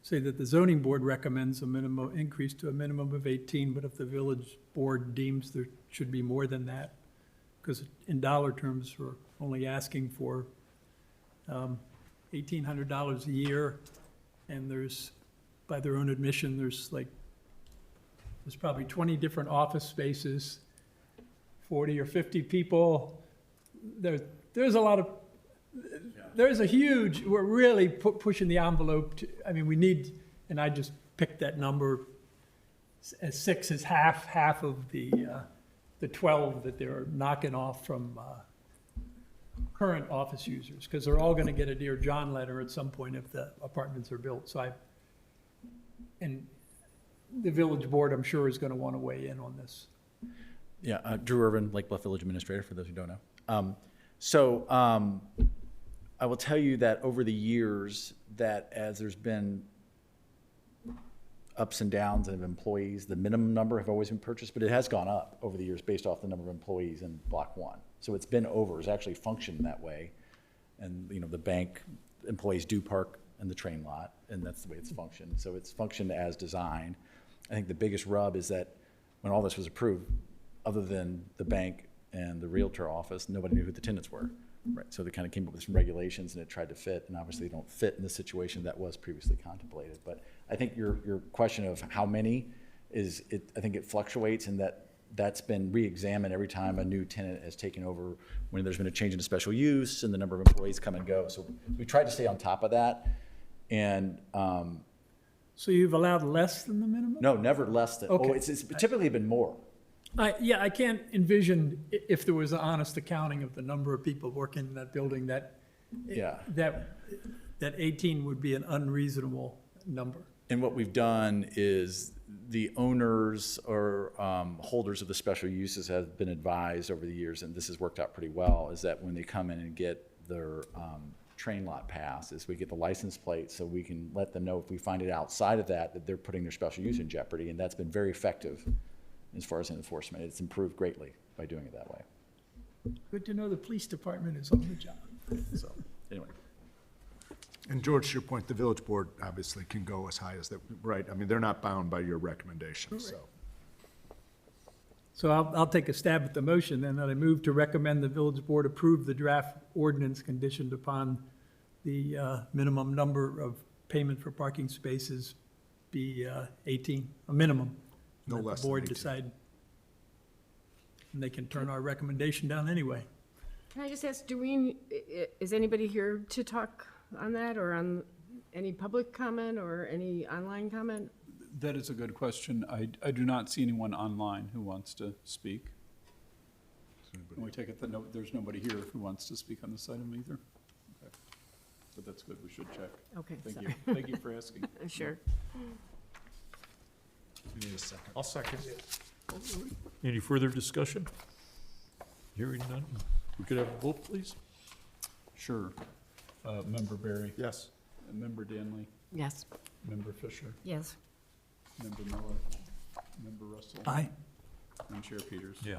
say that the zoning board recommends a minimum increase to a minimum of 18, but if the village board deems there should be more than that, because in dollar terms, we're only asking for $1,800 a year, and there's, by their own admission, there's probably 20 different office spaces, 40 or 50 people. There's a lot of, there's a huge, we're really pushing the envelope to, I mean, we need, and I just picked that number as 6 is half of the 12 that they're knocking off from current office users, because they're all gonna get a Dear John letter at some point if the apartments are built. So and the village board, I'm sure, is gonna wanna weigh in on this. Yeah, Drew Irvin, Lake Bluff Village Administrator, for those who don't know. I will tell you that over the years, that as there's been ups and downs of employees, the minimum number have always been purchased, but it has gone up over the years based off the number of employees in Block 1. So it's been over, it's actually functioned that way. And, you know, the bank employees do park in the train lot, and that's the way it's functioned. So it's functioned as designed. I think the biggest rub is that when all this was approved, other than the bank and the Realtor office, nobody knew who the tenants were. Right, so they kind of came up with some regulations, and it tried to fit, and obviously they don't fit in the situation that was previously contemplated. But I think your question of how many is, I think it fluctuates, and that's been re-examined every time a new tenant has taken over, when there's been a change in a special use and the number of employees come and go. So we tried to stay on top of that, and So you've allowed less than the minimum? no, never less than. Okay. Oh, it's typically been more. Yeah, I can't envision if there was an honest accounting of the number of people working in that building, that 18 would be an unreasonable number. And what we've done is the owners or holders of the special uses have been advised over the years, and this has worked out pretty well, is that when they come in and get their train lot pass, is we get the license plate so we can let them know if we find it outside of that they're putting their special use in jeopardy, and that's been very effective as far as enforcement. It's improved greatly by doing it that way. Good to know the police department is on the job. So, anyway. And George, to your point, the village board obviously can go as high as that, right? I mean, they're not bound by your recommendations, so. So I'll take a stab at the motion, then, that I move to recommend the village board approve the draft ordinance conditioned upon the minimum number of payment for parking spaces be 18, a minimum. No Let less the than board 18. decide. And they can turn our recommendation down anyway. Can I just ask, is anybody here to talk on that, or on any public comment or any online comment? That is a good question. I do not see anyone online who wants to speak. And we take it that there's nobody here who wants to speak on this item either? Okay. But that's good, we should check. Okay, Thank sorry. you. Thank you for asking. Sure. I'll second. Any further discussion? Hearing none. We could have a vote, please? Sure. Member Barry? Yes. Member Danley? Yes. Member Fisher? Yes. Member Miller? Member Russell? Aye. And Chair Peters? Yeah,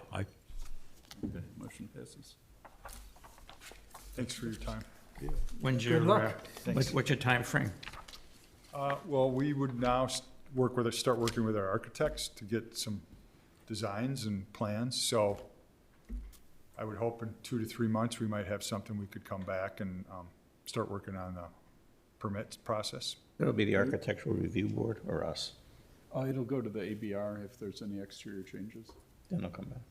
Okay, motion passes. Thanks for your time. When's your, luck. what's your timeframe? Well, we would now start working with our architects to get some designs and plans, so I would hope in 2 to 3 months, we might have something we could come back and, start working on the permit process. That'll be the architectural review board or us? It'll go to the ABR if there's any exterior changes. Then it'll come back.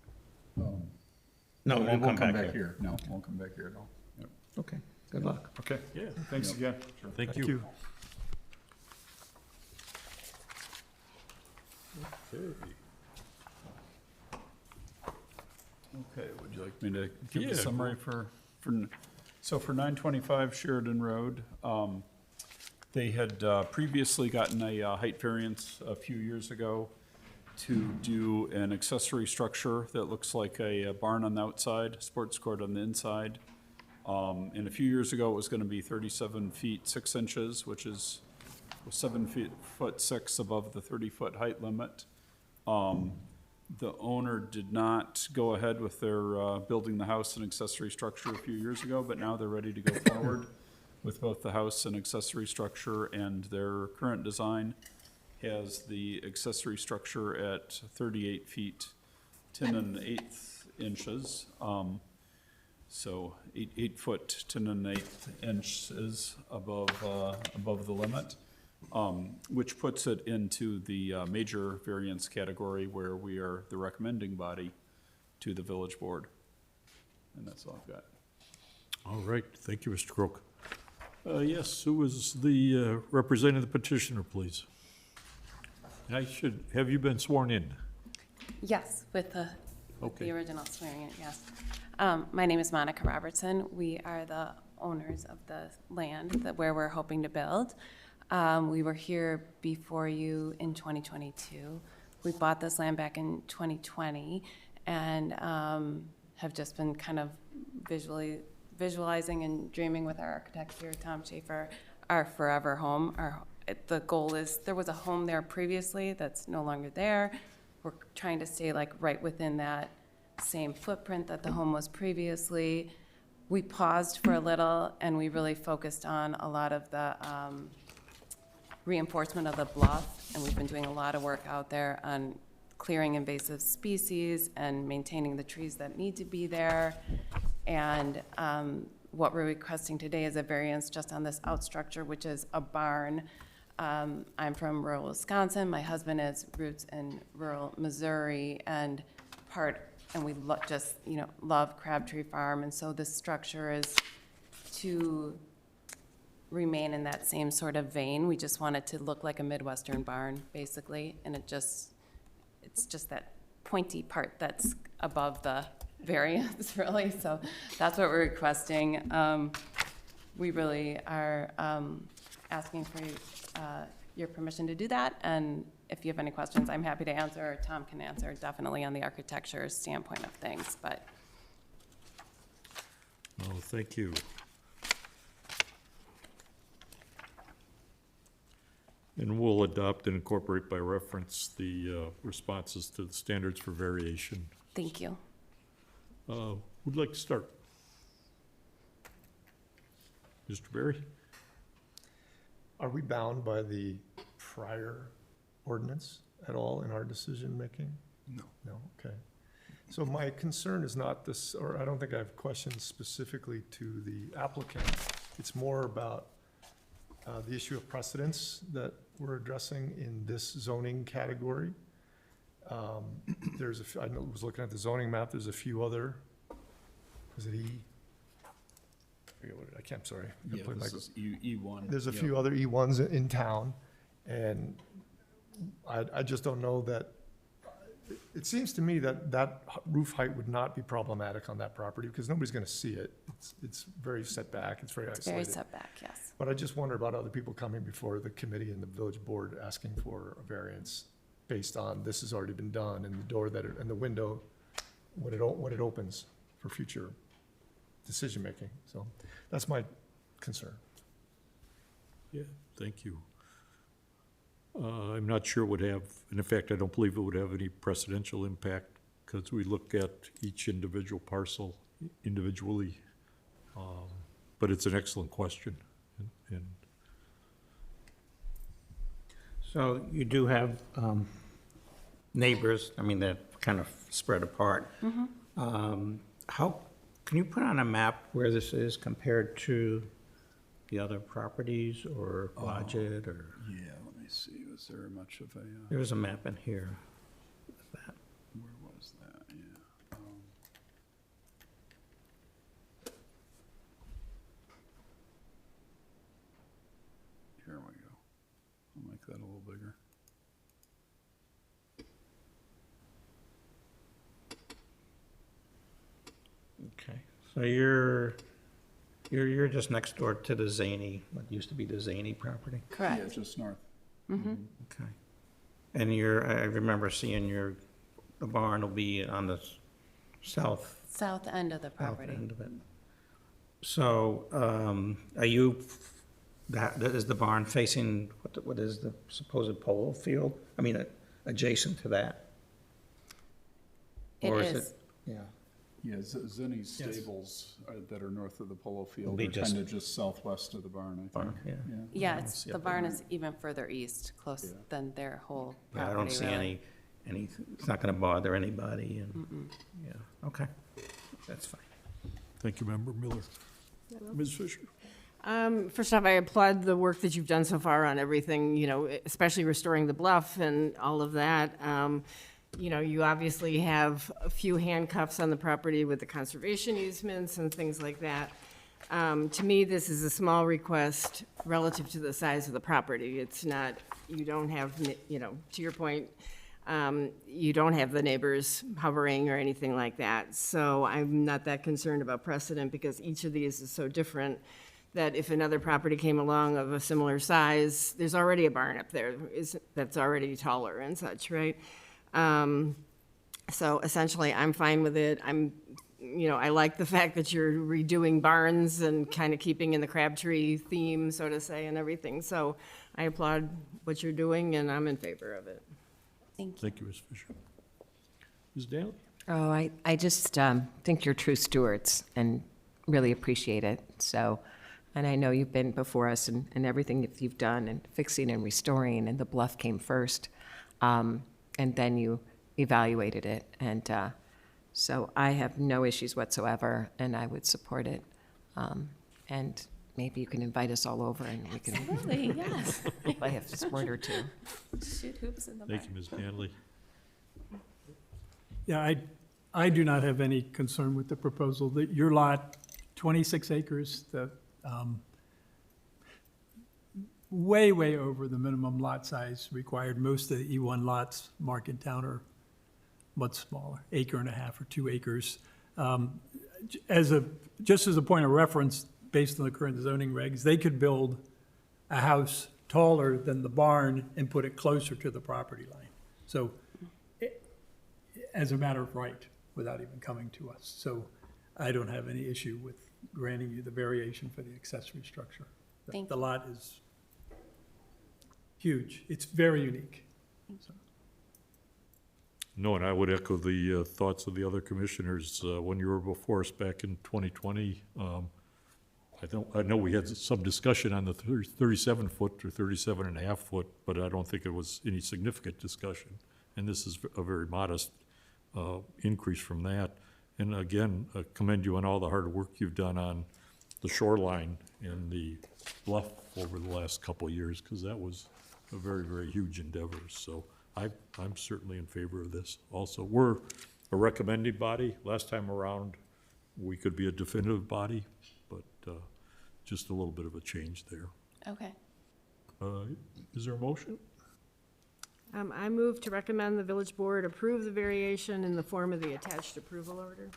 No, it won't come back here. No, it won't come back here at all. Yep. Okay, good luck. Okay, yeah, thanks again. thank you. Okay. Okay, would you like me to give Yeah, a summary so for 925 Sheridan Road, they had previously gotten a height variance a few years ago to do an accessory structure that looks like a barn on the outside, sports court on the inside. And a few years ago, it was gonna be 37 feet 6 inches, which is 7 foot 6 above the 30-foot height limit. The owner did not go ahead with their building the house and accessory structure a few years ago, but now they're ready to go forward with both the house and accessory structure, and their current design has the accessory structure at 38 feet 10 1/8 inches. So 8 foot 10 1/8 inches above the limit. Which puts it into the major variance category where we are the recommending body to the village board. And that's all I've got. All right, thank you, Mr. Croak. Yes, who is the representative of the petitioner, please? Have you been sworn in? Yes, with the Okay. original swearing in, yes. My name is Monica Robertson. We are the owners of the land where we're hoping to build. We were here before you in 2022. We bought this land back in 2020 and have just been kind of visualizing and dreaming with our architect here, Tom Schaefer, our forever home. The goal is, there was a home there previously that's no longer there. We're trying to stay like right within that same footprint that the home was previously. We paused for a little and we really focused on a lot of the reinforcement of the bluff, and we've been doing a lot of work out there on clearing invasive species and maintaining the trees that need to be there. And what we're requesting today is a variance just on this out structure, which is a barn. I'm from rural Wisconsin. My husband has roots in rural Missouri, and we just love Crabtree Farm, and so this structure is to remain in that same sort of vein. We just want it to look like a Midwestern barn, basically, and it's just that pointy part that's above the variance, really. So that's what we're requesting. We really are asking for your permission to do that, and if you have any questions, I'm happy to answer, or Tom can answer, definitely on the architecture standpoint of things, but. Oh, thank you. And we'll adopt and incorporate by reference the responses to the standards for variation. Thank you. Who'd like to start? Mr. Berry? Are we bound by the prior ordinance at all in our decision-making? No. No, okay. So my concern is not this, or I don't think I have questions specifically to the applicant. It's more about the issue of precedence that we're addressing in this zoning category. I was looking at the zoning map, there's a few other, is it E? forget what I can't, I'm sorry. Yeah, this is E1. There's a Yep. few other E1s in town, and I just don't know that, it seems to me that that roof height would not be problematic on that property, because nobody's gonna see it. It's very set back, it's very It's very isolated. set back, yes. But I just wonder about other people coming before the committee and the village board asking for a variance based on this has already been done, and the door that, and the window, when it opens for future decision-making. So that's my concern. Yeah, thank you. I'm not sure it would have, and in fact, I don't believe it would have any precedential impact, because we look at each individual parcel individually. But it's an excellent question, and So you do have neighbors, I mean, they're kind of spread apart. How, can you put on a map where this is compared to the other properties or budget or? Yeah, let me see, was there much of a, There's a map in here. with that. where was that? Yeah. Here we go. I'll make that a little bigger. Okay, so you're just next door to the Zaney, what used to be the Zaney property? Yeah, Correct. just north. Okay. And I remember seeing the barn will be on the south South end of the south property. end of it. So, are you, is the barn facing, what is the supposed polo field? I mean, adjacent to that? It Or is. Yeah. Yeah, Zenny's stables that are north of the polo field be are kind of just southwest of the barn, I think. Barn, yeah. Yeah, the barn is even further east, close than their whole Yeah, property, I don't see really. any, it's not gonna bother anybody and, yeah, okay, that's fine. thank you, Member Miller. Ms. Fisher? First off, I applaud the work that you've done so far on everything, you know, especially restoring the bluff and all of that. You know, you obviously have a few handcuffs on the property with the conservation easements and things like that. To me, this is a small request relative to the size of the property. It's not, you don't have, you know, to your point, you don't have the neighbors hovering or anything like that. So I'm not that concerned about precedent, because each of these is so different that if another property came along of a similar size, there's already a barn up there that's already taller and such, right? So essentially, I'm fine with it. You know, I like the fact that you're redoing barns and kind of keeping in the Crabtree theme, so to say, and everything. So I applaud what you're doing, and I'm in favor of it. Thank you. Thank you, Ms. Fisher. Ms. Daly? Oh, I just think you're true stewards and really appreciate it. So, and I know you've been before us and everything that you've done and fixing and restoring, and the bluff came first. And then you evaluated it. And so I have no issues whatsoever, and I would support it. And maybe you can invite us all over and we can Absolutely, yes. play a sport or two. Shoot hoops in the barn. Thank you, Ms. Danley. Yeah, I do not have any concern with the proposal. That your lot, 26 acres, way, way over the minimum lot size required. Most of the E1 lots marked in town are much smaller, 1.5 acres or 2 acres. Just as a point of reference, based on the current zoning regs, they could build a house taller than the barn and put it closer to the property line. So as a matter of right, without even coming to us. So I don't have any issue with granting you the variation for the accessory structure. Thank The you. lot is huge. It's very unique. So, No, and I would echo the thoughts of the other commissioners. When you were before us back in 2020, I know we had some discussion on the 37-foot or 37.5-foot, but I don't think it was any significant discussion. And this is a very modest increase from that. And again, commend you on all the hard work you've done on the shoreline and the bluff over the last couple of years, because that was a very, very huge endeavor. So I'm certainly in favor of this also. We're a recommending body. Last time around, we could be a definitive body, but just a little bit of a change there. Okay. Is there a motion? I move to recommend the village board approve the variation in the form of the attached approval order.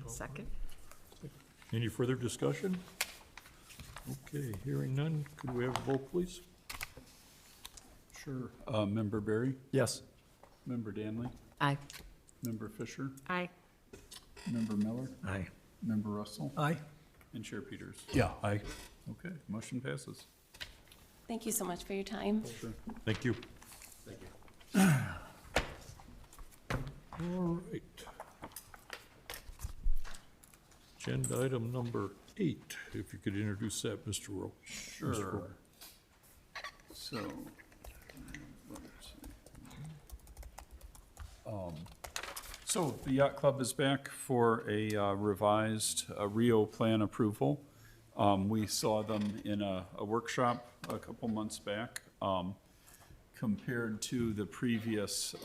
Second. Any further discussion? Okay, hearing none, could we have a vote, please? Sure. Member Berry? Yes. Member Danley? Aye. Member Fisher? Aye. Member Miller? Aye. Member Russell? Aye. And Chair Peters? Yeah, aye. Okay, motion passes. Thank you so much for your time. Sure. Thank you. All right. Agenda item number 8, if you could introduce that, Mr. Rowe. Sure. So, let's see. So the yacht club is back for a revised Rio plan approval. We saw them in a workshop a couple months back. Compared to the previous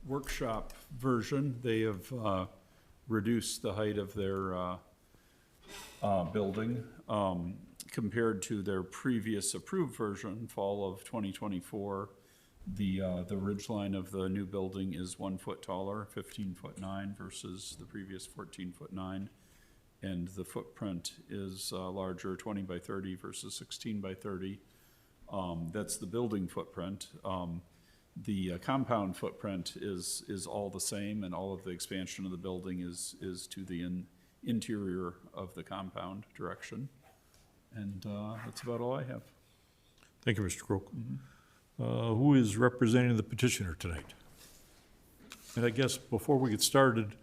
workshop version, they have reduced the height of their building. Compared to their previous approved version, fall of 2024, the ridge line of the new building is 1 foot taller, 15'9" versus the previous 14'9". And the footprint is larger, 20 by 30 versus 16 by 30. That's the building footprint. The compound footprint is all the same, and all of the expansion of the building is to the interior of the compound direction. And that's about all I have. Thank you, Mr. Croak. Who is representing the petitioner tonight? And I guess before we get started,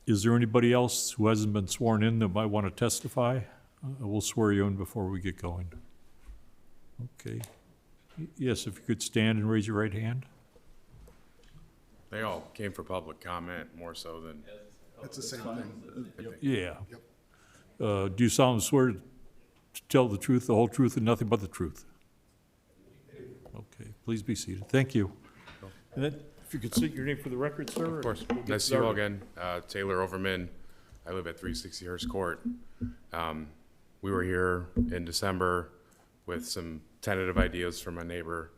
is there anybody else who hasn't been sworn in that might want to testify? We'll swear you in before we get going. Okay. Yes, if you could stand and raise your right hand. They all came for public comment more so than, It's the same thing. Yeah. Do you solemnly swear to tell the truth, the whole truth, and nothing but the truth? Okay, please be seated. Thank you. And then, if you could state your name for the record, sir. of course. and we'll get Nice to see you all started. again. Taylor Overman. I live at 360 Hearst Court. We were here in December with some tentative ideas from my neighbor.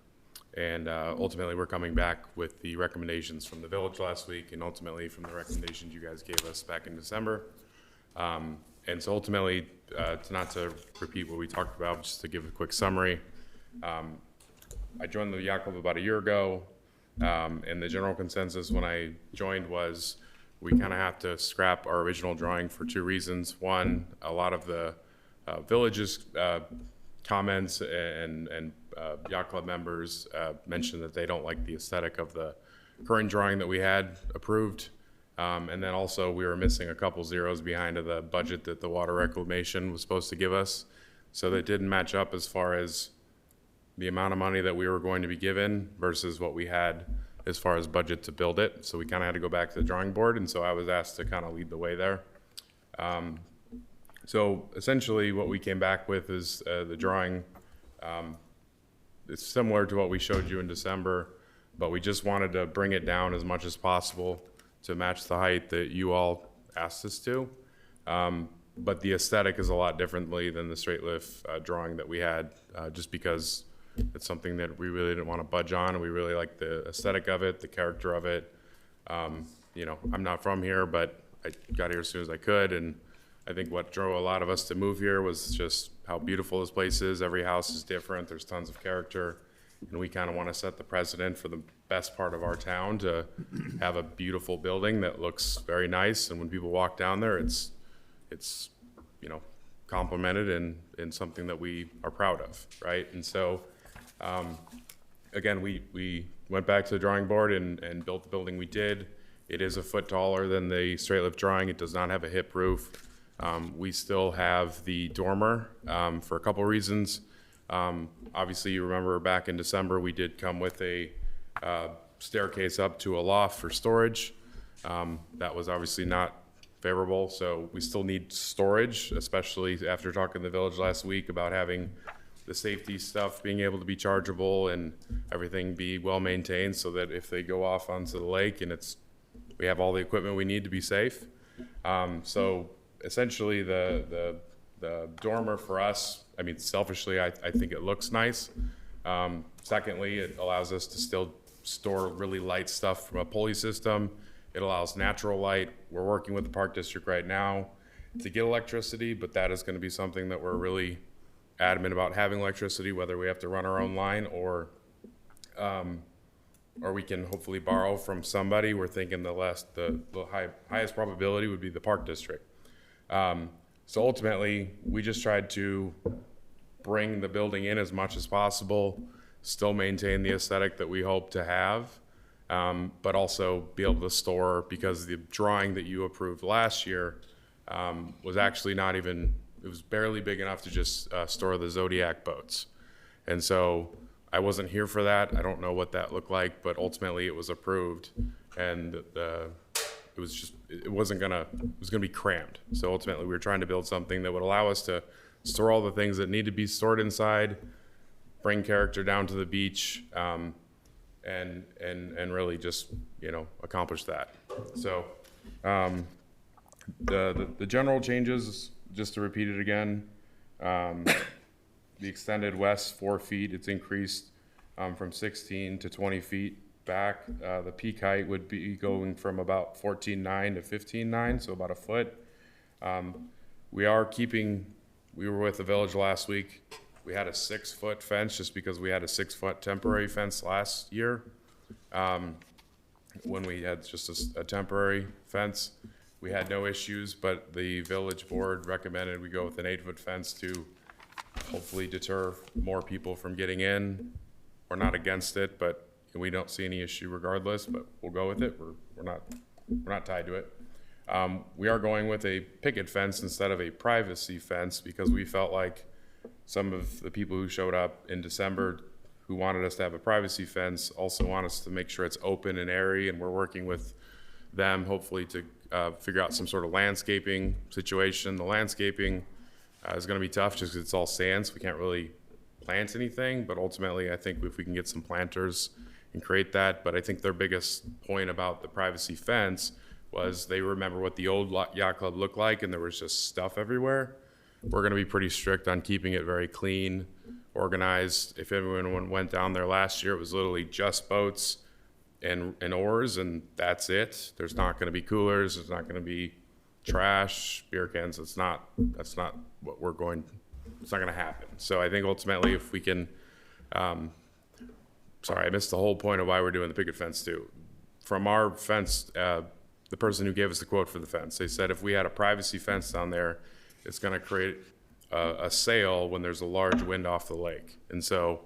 And ultimately, we're coming back with the recommendations from the village last week and ultimately from the recommendations you guys gave us back in December. And so ultimately, not to repeat what we talked about, just to give a quick summary. I joined the yacht club about a year ago, and the general consensus when I joined was we kind of have to scrap our original drawing for 2 reasons. One, a lot of the village's comments and yacht club members mentioned that they don't like the aesthetic of the current drawing that we had approved. And then also we were missing a couple zeros behind of the budget that the water reclamation was supposed to give us. So that didn't match up as far as the amount of money that we were going to be given versus what we had as far as budget to build it. So we kind of had to go back to the drawing board. And so I was asked to kind of lead the way there. So essentially what we came back with is the drawing. It's similar to what we showed you in December, but we just wanted to bring it down as much as possible to match the height that you all asked us to. But the aesthetic is a lot differently than the straight lift drawing that we had, just because it's something that we really didn't want to budge on. And we really like the aesthetic of it, the character of it. You know, I'm not from here, but I got here as soon as I could. And I think what drove a lot of us to move here was just how beautiful this place is. Every house is different. There's tons of character. And we kind of want to set the precedent for the best part of our town to have a beautiful building that looks very nice. And when people walk down there, it's you know, complimented and something that we are proud of, right? And so, again, we went back to the drawing board and built the building we did. It is a foot taller than the straight lift drawing. It does not have a hip roof. We still have the dormer for a couple reasons. Obviously, you remember back in December, we did come with a staircase up to a loft for storage. That was obviously not favorable, so we still need storage, especially after talking to the village last week about having the safety stuff being able to be chargeable and everything be well maintained so that if they go off onto the lake and we have all the equipment we need to be safe. So essentially the dormer for us, I mean, selfishly, I think it looks nice. Secondly, it allows us to still store really light stuff from a pulley system. It allows natural light. We're working with the Park District right now to get electricity, but that is going to be something that we're really adamant about having electricity, whether we have to run our own line or we can hopefully borrow from somebody. We're thinking the highest probability would be the Park District. So ultimately, we just tried to bring the building in as much as possible, still maintain the aesthetic that we hope to have, but also be able to store, because the drawing that you approved last year was actually not even, it was barely big enough to just store the Zodiac boats. And so I wasn't here for that. I don't know what that looked like, but ultimately it was approved, and it was gonna be crammed. So ultimately we were trying to build something that would allow us to store all the things that need to be stored inside, bring character down to the beach, and really just, accomplish that. So the general changes, just to repeat it again, the extended west 4 feet, it's increased from 16 to 20 feet back. The peak height would be going from about 14.9 to 15.9, so about a foot. We were with the village last week. We had a 6-foot fence just because we had a 6-foot temporary fence last year. When we had just a temporary fence, we had no issues, but the village board recommended we go with an 8-foot fence to hopefully deter more people from getting in. We're not against it, but we don't see any issue regardless, but we'll go with it. We're not tied to it. We are going with a picket fence instead of a privacy fence because we felt like some of the people who showed up in December who wanted us to have a privacy fence also want us to make sure it's open and airy, and we're working with them hopefully to figure out some sort of landscaping situation. The landscaping is going to be tough just because it's all sand, so we can't really plant anything, but ultimately I think if we can get some planters and create that. But I think their biggest point about the privacy fence was they remember what the old yacht club looked like, and there was just stuff everywhere. We're going to be pretty strict on keeping it very clean, organized. If everyone went down there last year, it was literally just boats and oars, and that's it. There's not going to be coolers. There's not going to be trash, beer cans. That's not what we're going. It's not going to happen. So I think ultimately, if we can, sorry, I missed the whole point of why we're doing the picket fence too. From our fence, the person who gave us the quote for the fence, they said if we had a privacy fence down there, it's going to create a sail when there's a large wind off the lake. And so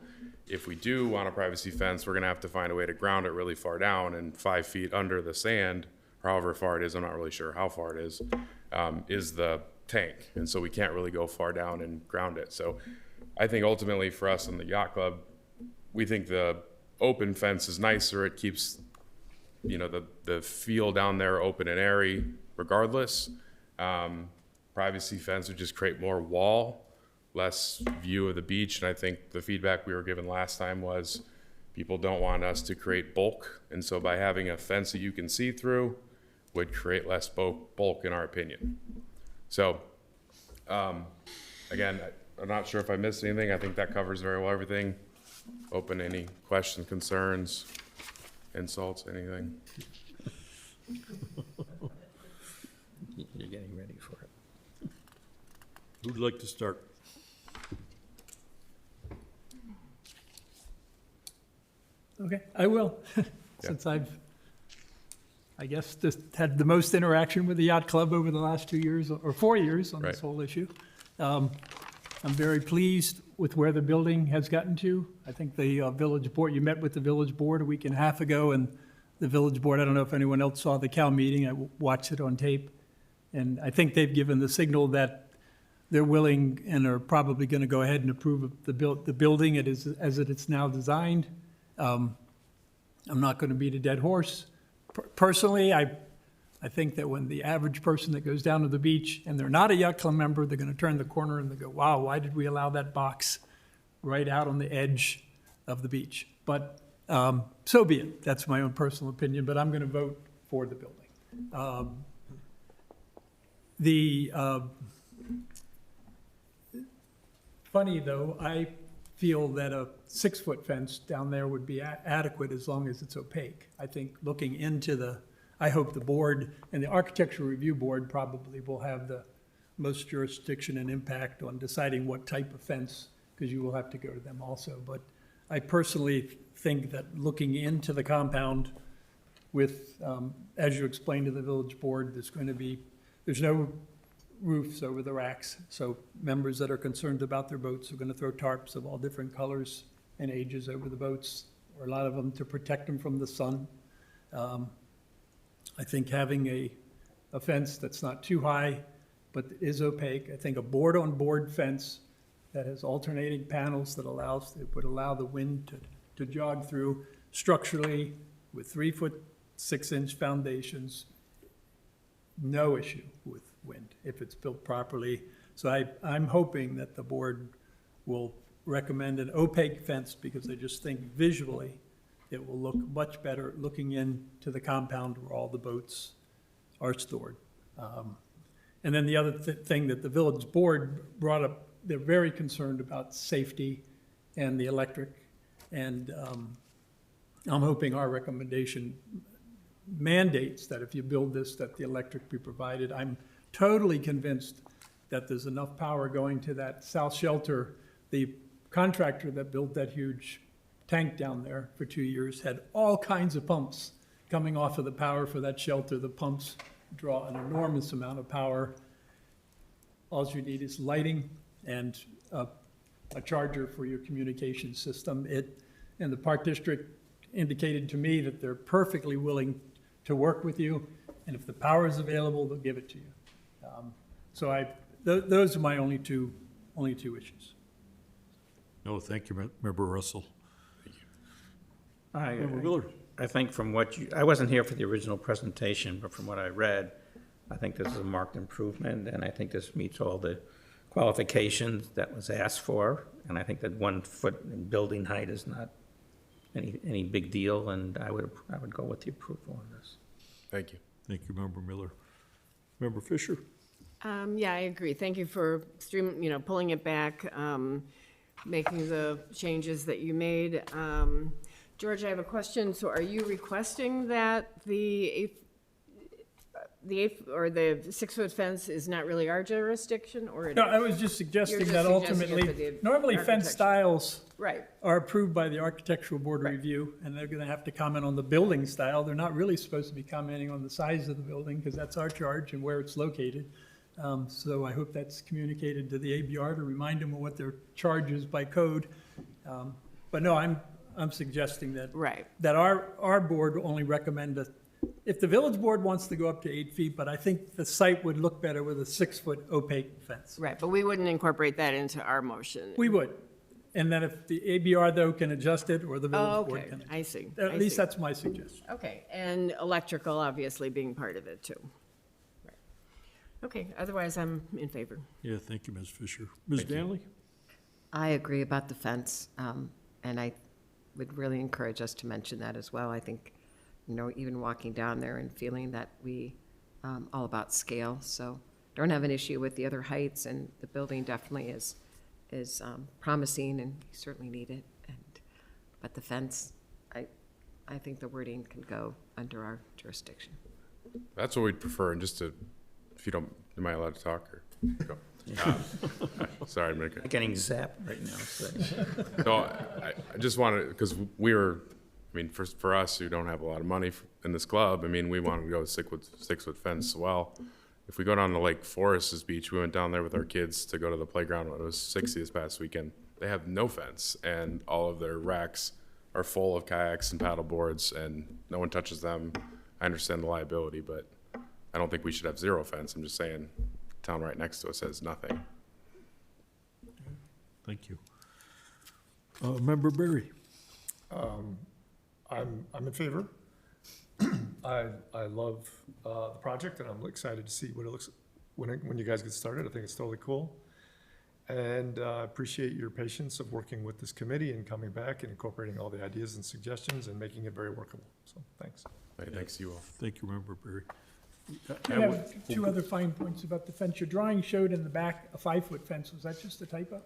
if we do want a privacy fence, we're going to have to find a way to ground it really far down, and 5 feet under the sand, or however far it is, I'm not really sure how far it is the tank. And so we can't really go far down and ground it. So I think ultimately for us in the yacht club, we think the open fence is nicer. It keeps, the feel down there open and airy regardless. Privacy fence would just create more wall, less view of the beach. And I think the feedback we were given last time was people don't want us to create bulk. And so by having a fence that you can see through would create less bulk in our opinion. So again, I'm not sure if I missed anything. I think that covers very well everything. Open any questions, concerns, insults, anything. You're getting ready for it. Who'd like to start? Okay, I will, since I guess, just had the most interaction with the yacht club over the last 2 years, or 4 years on this Right. whole issue. I'm very pleased with where the building has gotten to. I think the village board, you met with the village board a week and a half ago, and the village board, I don't know if anyone else saw the Cal meeting, I watched it on tape, and I think they've given the signal that they're willing and are probably going to go ahead and approve the building as it's now designed. I'm not going to beat a dead horse. Personally, I think that when the average person that goes down to the beach and they're not a yacht club member, they're going to turn the corner and they go, wow, why did we allow that box right out on the edge of the beach? But so be it. That's my own personal opinion, but I'm going to vote for the building. The, funny though, I feel that a 6-foot fence down there would be adequate as long as it's opaque. I think looking into I hope the board and the architectural review board probably will have the most jurisdiction and impact on deciding what type of fence, because you will have to go to them also. But I personally think that looking into the compound with, as you explained to the village board, there's no roofs over the racks. So members that are concerned about their boats are going to throw tarps of all different colors and ages over the boats, or a lot of them to protect them from the sun. I think having a fence that's not too high, but is opaque, I think a board-on-board fence that has alternating panels that would allow the wind to jog through structurally with 3-foot 6-inch foundations, no issue with wind if it's built properly. So I'm hoping that the board will recommend an opaque fence, because I just think visually it will look much better looking into the compound where all the boats are stored. And then the other thing that the village board brought up, they're very concerned about safety and the electric. And I'm hoping our recommendation mandates that if you build this, that the electric be provided. I'm totally convinced that there's enough power going to that south shelter. The contractor that built that huge tank down there for 2 years had all kinds of pumps coming off of the power for that shelter. The pumps draw an enormous amount of power. All you need is lighting and a charger for your communication system. And the Park District indicated to me that they're perfectly willing to work with you, and if the power is available, they'll give it to you. So those are my only two issues. No, thank you, Member Russell. I Member Miller? I think from I wasn't here for the original presentation, but from what I read, I think this is a marked improvement, and I think this meets all the qualifications that was asked for, and I think that 1 foot in building height is not any big deal, and I would go with the approval on this. Thank you. Thank you, Member Miller. Member Fisher? Yeah, I agree. Thank you for pulling it back, making the changes that you made. George, I have a question. So are you requesting that the 6-foot fence is not really our jurisdiction, or? No, I was just suggesting You're that just suggesting it for ultimately, the normally fence architecture. styles Right. are approved by the architectural board review, and they're gonna have to comment on the building style. They're not really supposed to be commenting on the size of the building, because that's our charge and where it's located. So I hope that's communicated to the ABR to remind them of what their charge is by code. But no, I'm suggesting that. Right. That our board will only recommend if the village board wants to go up to 8 feet, but I think the site would look better with a 6-foot opaque fence. Right, but we wouldn't incorporate that into our motion. We would. And then if the ABR, though, can adjust it, or the Oh, village board okay, can. I see. At I least see. that's my suggestion. Okay, and electrical obviously being part of it too. Right. Okay, otherwise I'm in favor. Yeah, thank you, Ms. Fisher. Ms. Danley? I agree about the fence, and I would really encourage us to mention that as well. I think, even walking down there and feeling that we, all about scale, so don't have an issue with the other heights, and the building definitely is promising, and you certainly need it. But the fence, I think the wording can go under our jurisdiction. That's what we'd prefer, and just to, if you don't, am I allowed to talk, or? Go. Sorry, I'm I'm getting zapped right now. So. No, I just wanted, because for us who don't have a lot of money in this club, we want to go 6-foot fence as well. If we go down to Lake Forest's beach, we went down there with our kids to go to the playground when it was 60 this past weekend. They have no fence, and all of their racks are full of kayaks and paddle boards, and no one touches them. I understand the liability, but I don't think we should have 0 fence. I'm just saying, the town right next to us has nothing. Thank you. Member Berry? I'm in favor. I love the project, and I'm excited to see what it looks when you guys get started. I think it's totally cool. And I appreciate your patience of working with this committee and coming back and incorporating all the ideas and suggestions and making it very workable. So thanks. Hey, thanks you all. Thank you, Member Berry. I have two other fine points about the fence. Your drawing showed in the back a 5-foot fence. Was that just a typo?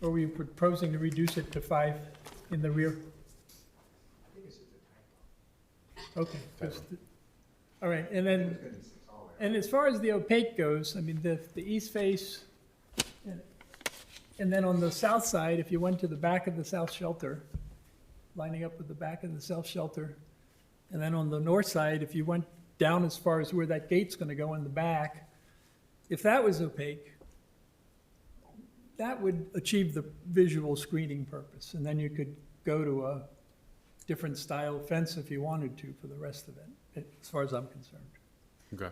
Or were you proposing to reduce it to 5 in the rear? Okay. All right, and then, and as far as the opaque goes, I mean, the east face, and then on the south side, if you went to the back of the south shelter, lining up with the back of the south shelter, and then on the north side, if you went down as far as where that gate's gonna go in the back, if that was opaque, that would achieve the visual screening purpose, and then you could go to a different style fence if you wanted to for the rest of it, as far as I'm concerned. Okay.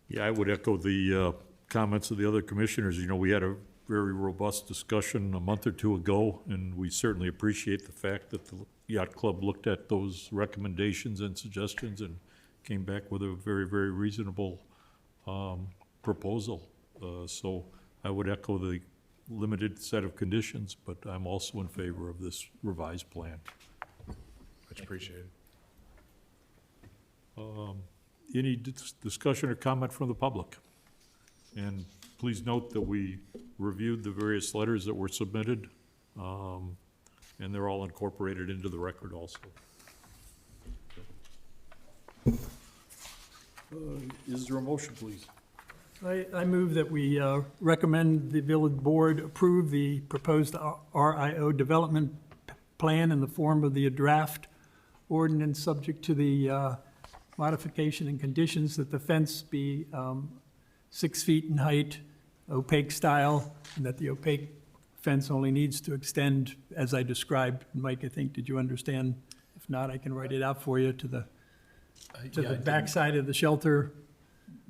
Yeah, I would echo the comments of the other commissioners. You know, we had a very robust discussion a month or two ago, and we certainly appreciate the fact that the yacht club looked at those recommendations and suggestions and came back with a very, very reasonable proposal. So I would echo the limited set of conditions, but I'm also in favor of this revised plan. Much appreciated. Any discussion or comment from the public? And please note that we reviewed the various letters that were submitted, and they're all incorporated into the record also. Is there a motion, please? I move that we recommend the village board approve the proposed RIO development plan in the form of the draft ordinance, subject to the modification and conditions that the fence be 6 feet in height, opaque style, and that the opaque fence only needs to extend as I described. Mike, I think, did you understand? If not, I can write it out for you to the back side of the shelter.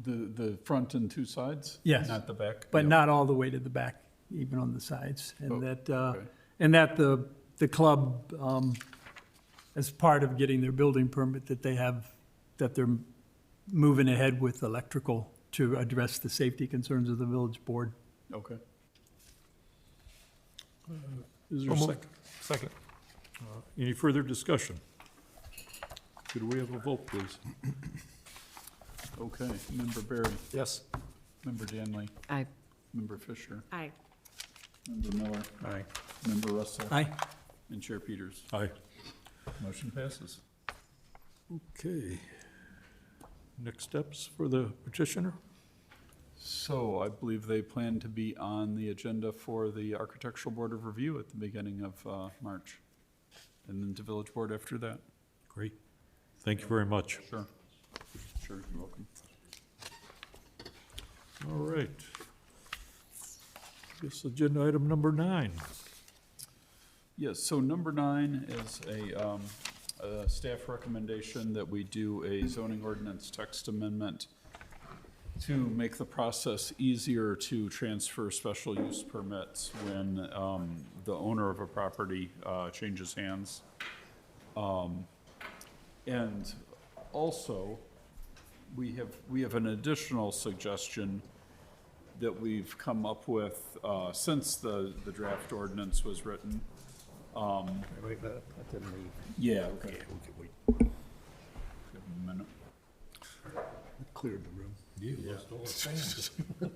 The front and two sides? Yes. Not the back? But Yeah. not all the way to the back, even on the sides. Oh, And that the club, as part of getting their building permit, that they're moving ahead with electrical to address the safety concerns of the village board. Okay. Is there a second? Second. Any further discussion? Could we have a vote, please? Okay, Member Barry, Yes. Member Danley, Aye. Member Fisher, Aye. Member Miller, Aye. Member Russell. Aye. And Chair Peters. Aye. Motion passes. Okay. Next steps for the petitioner? So I believe they plan to be on the agenda for the Architectural Board of Review at the beginning of March. And then to Village Board after that. Great. Thank you very much. Sure. Sure, you're welcome. All right. This agenda item number 9. Yes, so number 9 is a staff recommendation that we do a zoning ordinance text amendment to make the process easier to transfer special use permits when the owner of a property changes hands. And also, we have an additional suggestion that we've come up with since the draft ordinance was written. Wait, let them leave. Yeah, okay. Wait. Give them a minute. Cleared the room. You lost all the fans. A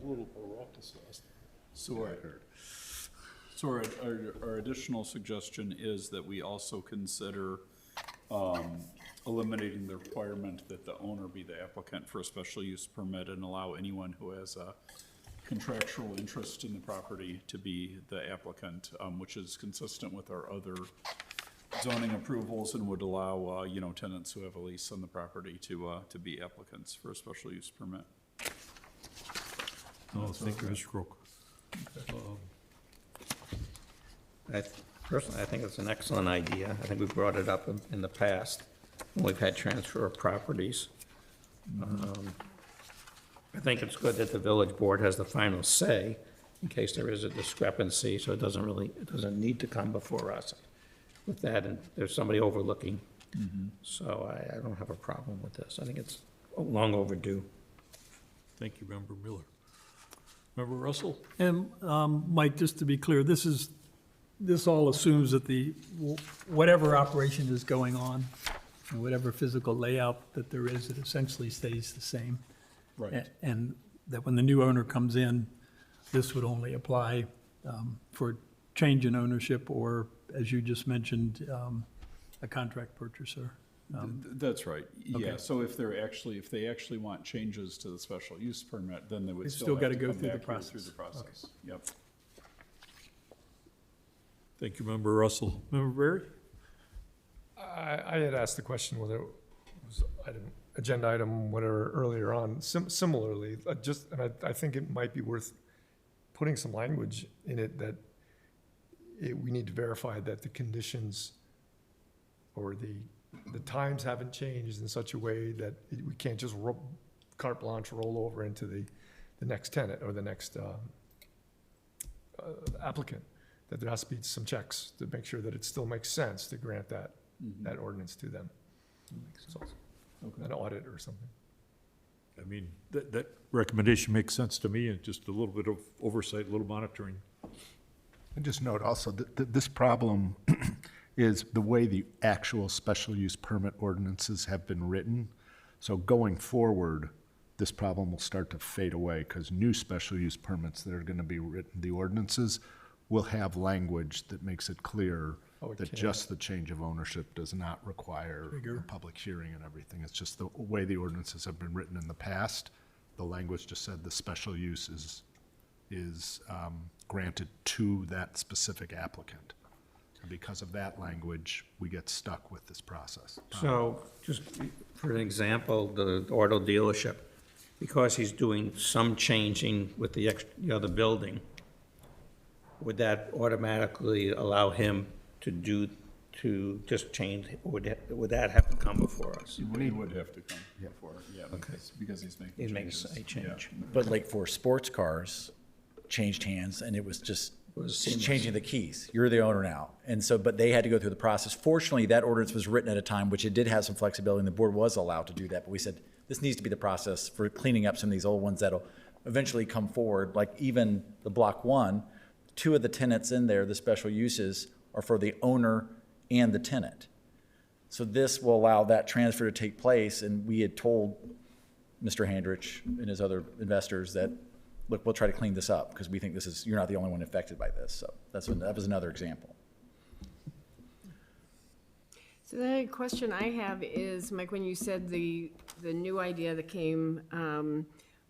little raucous last. So our additional suggestion is that we also consider eliminating the requirement that the owner be the applicant for a special use permit and allow anyone who has a contractual interest in the property to be the applicant, which is consistent with our other zoning approvals and would allow, tenants who have a lease on the property to be applicants for a special use permit. Oh, thank you, Mr. Croak. Personally, I think it's an excellent idea. I think we brought it up in the past when we've had transfer of properties. I think it's good that the village board has the final say in case there is a discrepancy, so it doesn't need to come before us with that, and there's somebody overlooking. So I don't have a problem with this. I think it's long overdue. Thank you, Member Miller. Member Russell? And, Mike, just to be clear, this is this all assumes that whatever operation is going on, and whatever physical layout that there is, it essentially stays the same. Right. And that when the new owner comes in, this would only apply for change in ownership or, as you just mentioned, a contract purchaser. That's right, yeah, Okay. so if they actually want changes to the special use permit, then they would They've still still have gotta to go come through the back here through the process. process. Yep. Thank you, Member Russell. Member Berry? I had asked the question whether it was agenda item, whatever, earlier on. Similarly, I think it might be worth putting some language in it that we need to verify that the conditions or the times haven't changed in such a way that we can't just carte blanche roll over into the next tenant or the next applicant, that there has to be some checks to make sure that it still makes sense to grant that ordinance to them. So, an audit or something. I mean, that recommendation makes sense to me, and just a little bit of oversight, a little monitoring. And just note also that this problem is the way the actual special use permit ordinances have been written. So going forward, this problem will start to fade away because new special use permits that are going to be written, the ordinances, will have language that makes it clear that just the change of ownership does not require a public hearing and everything. It's just the way the ordinances have been written in the past. The language just said the special use is granted to that specific applicant. And because of that language, we get stuck with this process. So, just for an example, the auto dealership, because he's doing some changing with the other building, would that automatically allow him to just change, would that have to come before us? He would have to come before, yeah, because he's making He changes. makes a change. But like for sports cars, changed hands, and it was just changing the keys. You're the owner now. And so, but they had to go through the process. Fortunately, that ordinance was written at a time which it did have some flexibility, and the board was allowed to do that. But we said, this needs to be the process for cleaning up some of these old ones that'll eventually come forward. Like even the block 1, 2 of the tenants in there, the special uses, are for the owner and the tenant. So this will allow that transfer to take place, and we had told Mr. Handrich and his other investors that, look, we'll try to clean this up, because we think you're not the only one affected by this, so that was another example. So the question I have is, Mike, when you said the new idea that came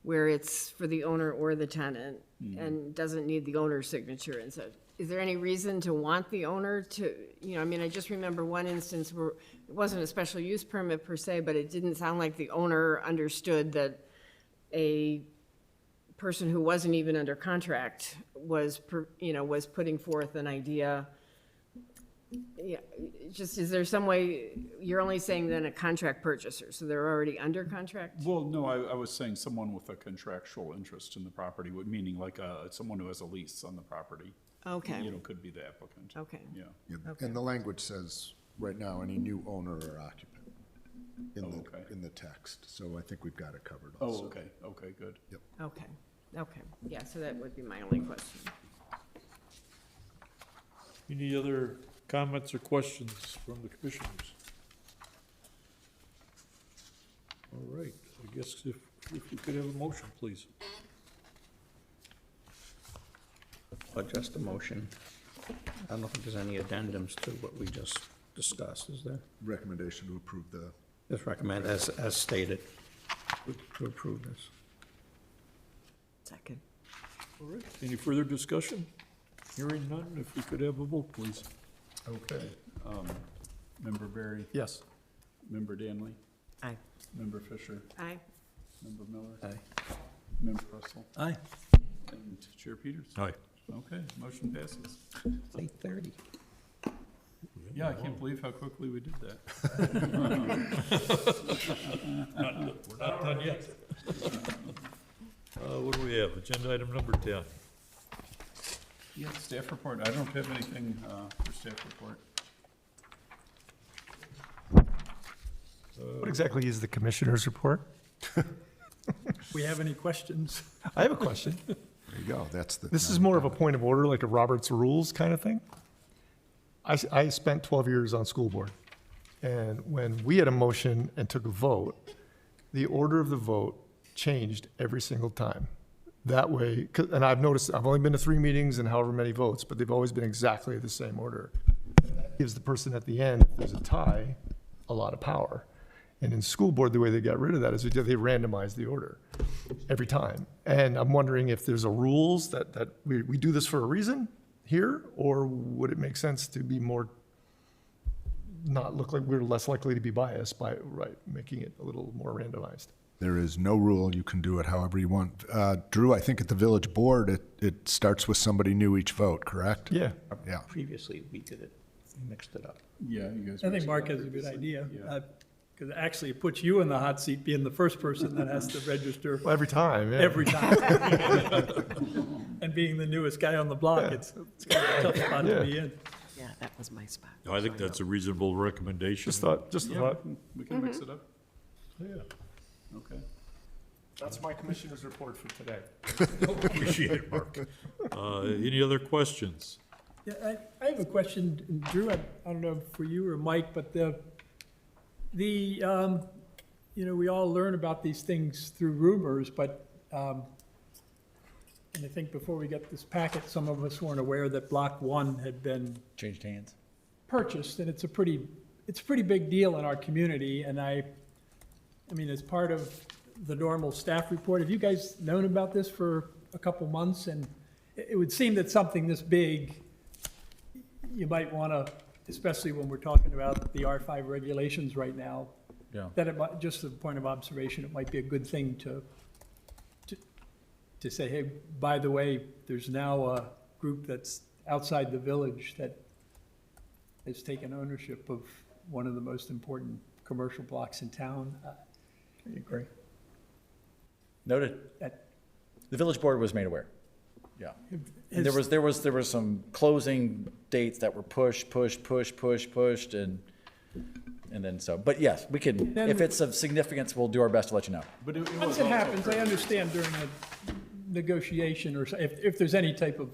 where it's for the owner or the tenant and doesn't need the owner's signature, and so, is there any reason to want the owner to, I mean, I just remember one instance where it wasn't a special use permit per se, but it didn't sound like the owner understood that a person who wasn't even under contract was putting forth an idea. Yeah, just, is there some way, you're only saying then a contract purchaser, so they're already under contract? Well, no, I was saying someone with a contractual interest in the property, meaning like someone who has a lease on the property. Okay. Could be the applicant. Okay. Yeah. And the language says, right now, any new owner or occupant in the text. So I think we've got it covered also. Oh, okay, good. Yep. Okay, yeah, so that would be my only question. Any other comments or questions from the commissioners? All right, I guess if we could have a motion, please. Just a motion. I don't think there's any addendums to what we just discussed, is there? Recommendation to approve the. Just recommend, as stated, to approve this. Second. All right, any further discussion? Hearing none, if we could have a vote, please. Okay. Member Berry? Yes. Member Danley? Aye. Member Fisher? Aye. Member Miller? Aye. Member Russell? Aye. And Chair Peters? Aye. Okay, motion passes. It's 8:30. Yeah, I can't believe how quickly we did that. We're not done yet. What do we have? Agenda item number 10. Yeah, staff report. I don't have anything for staff report. What exactly is the commissioner's report? We have any questions? I have a question. There you go, that's the. This is more of a point of order, like a Robert's Rules kind of thing? I spent 12 years on school board. And when we had a motion and took a vote, the order of the vote changed every single time. That way, and I've noticed, I've only been to 3 meetings and however many votes, but they've always been exactly the same order. That gives the person at the end, if there's a tie, a lot of power. And in school board, the way they got rid of that is they randomize the order every time. And I'm wondering if there's a rules that we do this for a reason here, or would it make sense to be more, not look like we're less likely to be biased by, making it a little more randomized? There is no rule. You can do it however you want. Drew, I think at the village board, it starts with somebody new each vote, correct? Yeah. Yeah. Previously, we did it, we mixed it up. Yeah, you guys. I think Mark has a good idea, because actually it puts you in the hot seat, being the first person that has to register Well, every time, yeah. every time. And being the newest guy on the block, it's kind of a tough spot to be in. Yeah, that was my spot. I think that's a reasonable recommendation. Just a thought. We can mix it up. Yeah. Okay. That's my commissioner's report for today. Appreciate it, Mark. Any other questions? Yeah, I have a question, and Drew, I don't know for you or Mike, but we all learn about these things through rumors, but, and I think before we get this packet, some of us weren't aware that Block 1 had been Changed hands. purchased, and it's a pretty big deal in our community, and I mean, as part of the normal staff report, have you guys known about this for a couple months? And it would seem that something this big, you might want to, especially when we're talking about the R5 regulations right now, Yeah. that it might, just as a point of observation, it might be a good thing to say, hey, by the way, there's now a group that's outside the village that has taken ownership of one of the most important commercial blocks in town. I agree. Noted. That- The village board was made aware. Yeah. And Has- there was some closing dates that were pushed, and then so, but yes, we can, Then- if it's of significance, we'll do our best to let you know. But it Once was it also happens, I understand during a negotiation or if there's any type of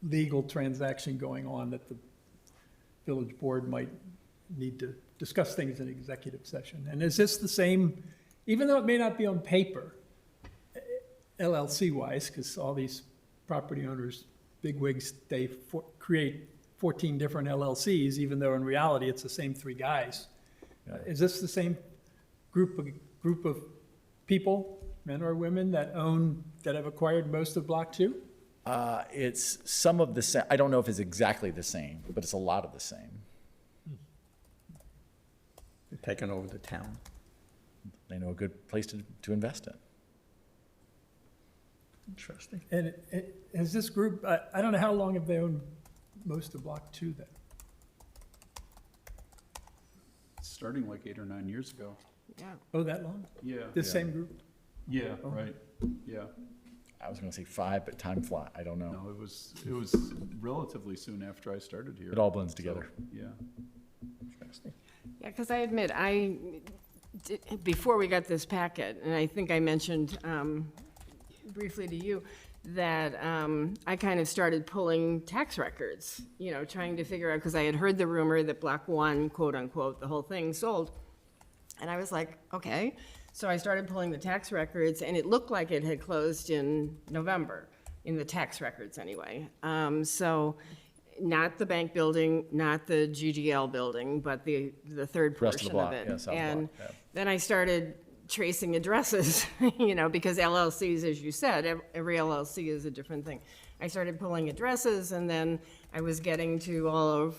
legal transaction going on that the village board might need to discuss things in executive session. And is this the same, even though it may not be on paper, LLC-wise, because all these property owners, bigwigs, they create 14 different LLCs, even though in reality it's the same 3 guys. Is this the same group of people, men or women, that have acquired most of Block 2? It's some of the same, I don't know if it's exactly the same, but it's a lot of the same. They're taking over the town. They know a good place to invest in. Interesting. And has this group, I don't know, how long have they owned most of Block 2 then? starting like 8 or 9 years ago. Yeah. Oh, that long? Yeah. This same group? Yeah, right, yeah. I was gonna say 5, but time fly, I don't know. No, it was relatively soon after I started here. It all blends together. So, yeah. Yeah, because I admit, before we got this packet, and I think I mentioned briefly to you, that I kind of started pulling tax records, trying to figure out, because I had heard the rumor that Block 1, quote unquote, the whole thing sold. And I was like, okay. So I started pulling the tax records, and it looked like it had closed in November, in the tax records anyway. So not the bank building, not the GGL building, but the third Rest of the portion block, of it. yeah, South And block, yeah. then I started tracing addresses, because LLCs, as you said, every LLC is a different thing. I started pulling addresses, and then I was getting to all of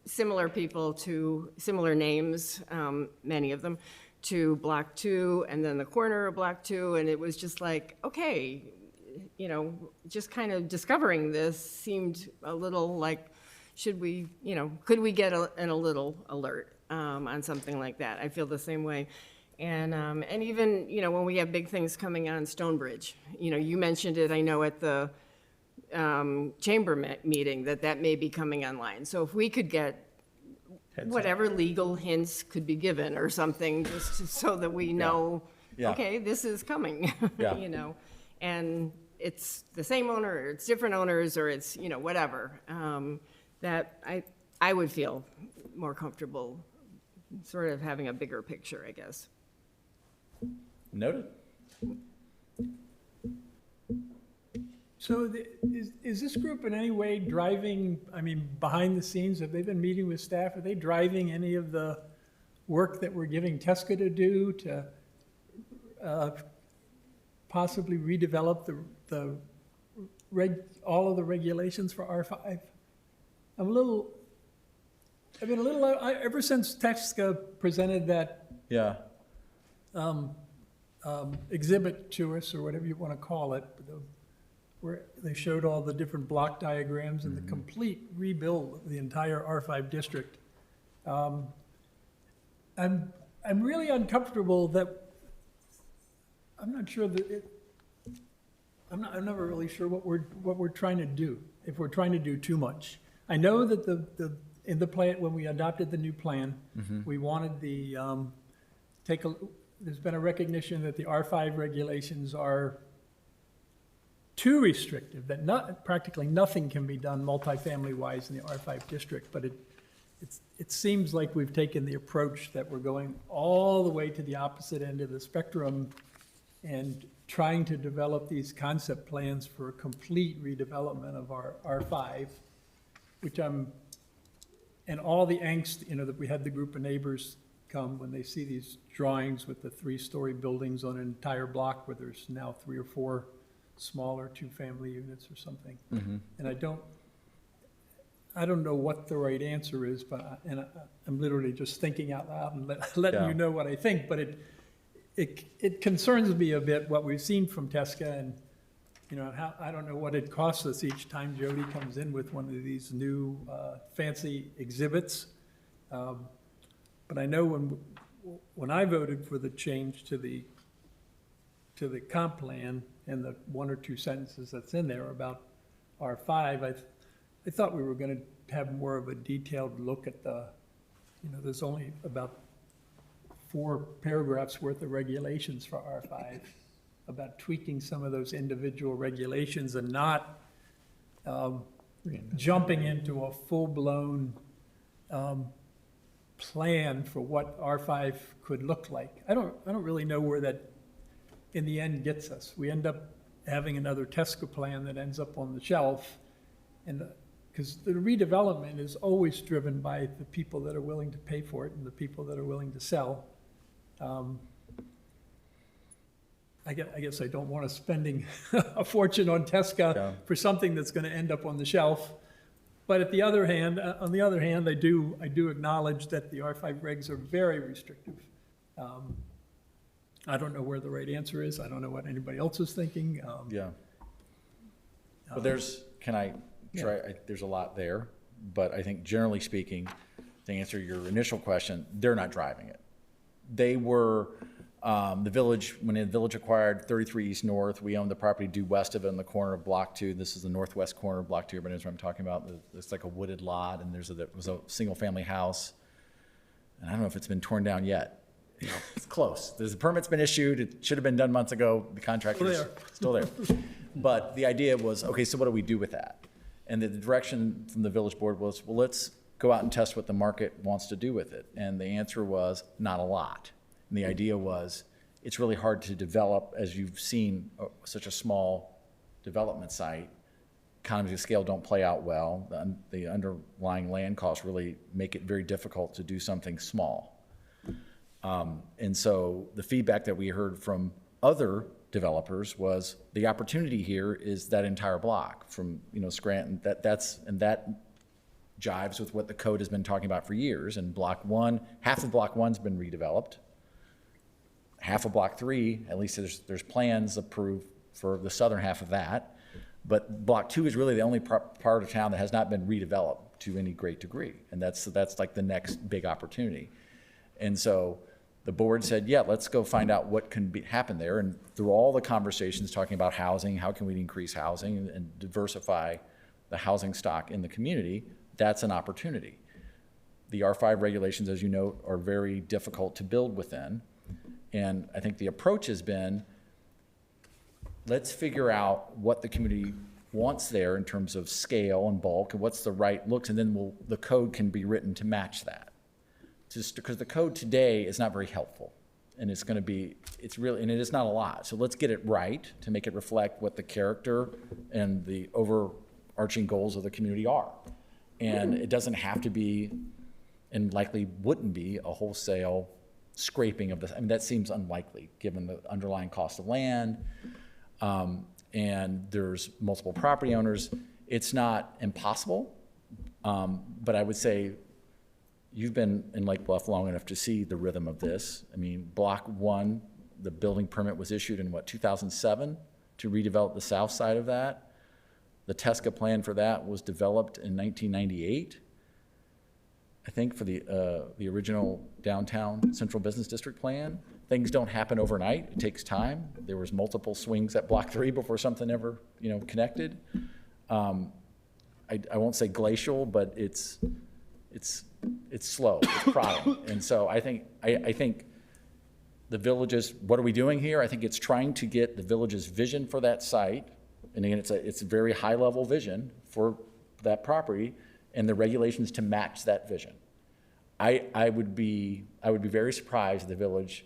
similar people to similar names, many of them, to Block 2, and then the corner of Block 2, and it was just like, okay, just kind of discovering this seemed a little like, should we, could we get a little alert on something like that? I feel the same way. And even, when we have big things coming on Stonebridge, you mentioned it, I know, at the chamber meeting, that may be coming online. So if we could get whatever legal hints could be given or something, just so that we know, Yeah. okay, this is coming, Yeah. and it's the same owner, or it's different owners, or it's, whatever. that I would feel more comfortable sort of having a bigger picture, I guess. Noted. So is this group in any way driving, I mean, behind the scenes? Have they been meeting with staff? Are they driving any of the work that we're giving Tesca to do to possibly redevelop all of the regulations for R5? I've been a little, ever since Tesca presented that Yeah. exhibit to us, or whatever you want to call it, where they showed all the different block diagrams and the complete rebuild of the entire R5 district. I'm really uncomfortable that, I'm not sure that I'm never really sure what we're trying to do, if we're trying to do too much. I know that in the plan, when we adopted the new plan, we wanted there's been a recognition that the R5 regulations are too restrictive, that practically nothing can be done multifamily-wise in the R5 district, but it seems like we've taken the approach that we're going all the way to the opposite end of the spectrum and trying to develop these concept plans for a complete redevelopment of our R5, and all the angst, that we had the group of neighbors come when they see these drawings with the 3-story buildings on an entire block where there's now 3 or 4 smaller 2-family units or something. And I don't know what the right answer is, but I'm literally just thinking out loud and letting you know what I think, but it concerns me a bit what we've seen from Tesca, and how, I don't know what it costs us each time Jody comes in with one of these new fancy exhibits. But I know when I voted for the change to the comp plan and the 1 or 2 sentences that's in there about R5, I thought we were going to have more of a detailed look at there's only about 4 paragraphs worth of regulations for R5 about tweaking some of those individual regulations and not jumping into a full-blown plan for what R5 could look like. I don't really know where that in the end gets us. We end up having another Tesca plan that ends up on the shelf, and because the redevelopment is always driven by the people that are willing to pay for it and the people that are willing to sell. I guess I don't want to spending a fortune on Tesca for something that's going to end up on the shelf. But on the other hand, I do acknowledge that the R5 regs are very restrictive. I don't know where the right answer is. I don't know what anybody else is thinking. But there's a lot there, but I think generally speaking, to answer your initial question, they're not driving it. They were, when the village acquired 33 East North, we owned the property due west of it in the corner of Block 2. This is the northwest corner of Block 2, everybody knows what I'm talking about. It's like a wooded lot, and there was a single-family house. And I don't know if it's been torn down yet. It's close. The permit's been issued. It should have been done months ago. The contractor's still there. But the idea was, okay, so what do we do with that? And the direction from the village board was, well, let's go out and test what the market wants to do with it. And the answer was not a lot. And the idea was, it's really hard to develop, as you've seen, such a small development site. Economies of scale don't play out well. The underlying land costs really make it very difficult to do something small. And so the feedback that we heard from other developers was the opportunity here is that entire block from Scranton. That jives with what the code has been talking about for years. And Block 1, half of Block 1's been redeveloped. Half of Block 3, at least there's plans approved for the southern half of that. But Block 2 is really the only part of town that has not been redeveloped to any great degree. And that's like the next big opportunity. And so the board said, yeah, let's go find out what can happen there. And through all the conversations talking about housing, how can we increase housing and diversify the housing stock in the community, that's an opportunity. The R5 regulations, as you know, are very difficult to build within. And I think the approach has been, let's figure out what the community wants there in terms of scale and bulk and what's the right looks, and then the code can be written to match that. Just because the code today is not very helpful, and it's really, and it is not a lot. So let's get it right to make it reflect what the character and the overarching goals of the community are. And it doesn't have to be, and likely wouldn't be, a wholesale scraping of this. I mean, that seems unlikely given the underlying cost of land. And there's multiple property owners. It's not impossible, but I would say you've been in Lake Bluff long enough to see the rhythm of this. I mean, Block 1, the building permit was issued in 2007 to redevelop the south side of that. The TSCA plan for that was developed in 1998, I think, for the original downtown central business district plan. Things don't happen overnight. It takes time. There was multiple swings at Block 3 before something ever, connected. I won't say glacial, but it's slow. It's prodding. And so I think the village's, what are we doing here? I think it's trying to get the village's vision for that site. And again, it's a very high level vision for that property and the regulations to match that vision. I would be very surprised if the village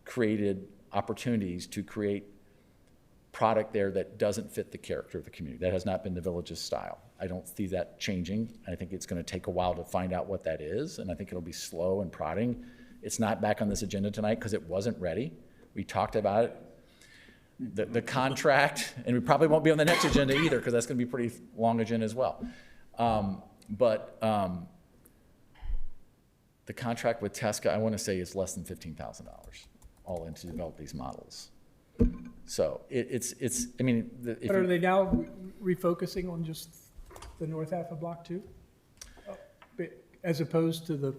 created opportunities to create product there that doesn't fit the character of the community. That has not been the village's style. I don't see that changing. I think it's going to take a while to find out what that is, and I think it'll be slow and prodding. It's not back on this agenda tonight because it wasn't ready. We talked about it. The contract, and we probably won't be on the next agenda either because that's going to be a pretty long agenda as well. The contract with TSCA, I want to say, is less than $15,000 all in to develop these models. So I mean. But are they now refocusing on just the north half of Block 2? As opposed to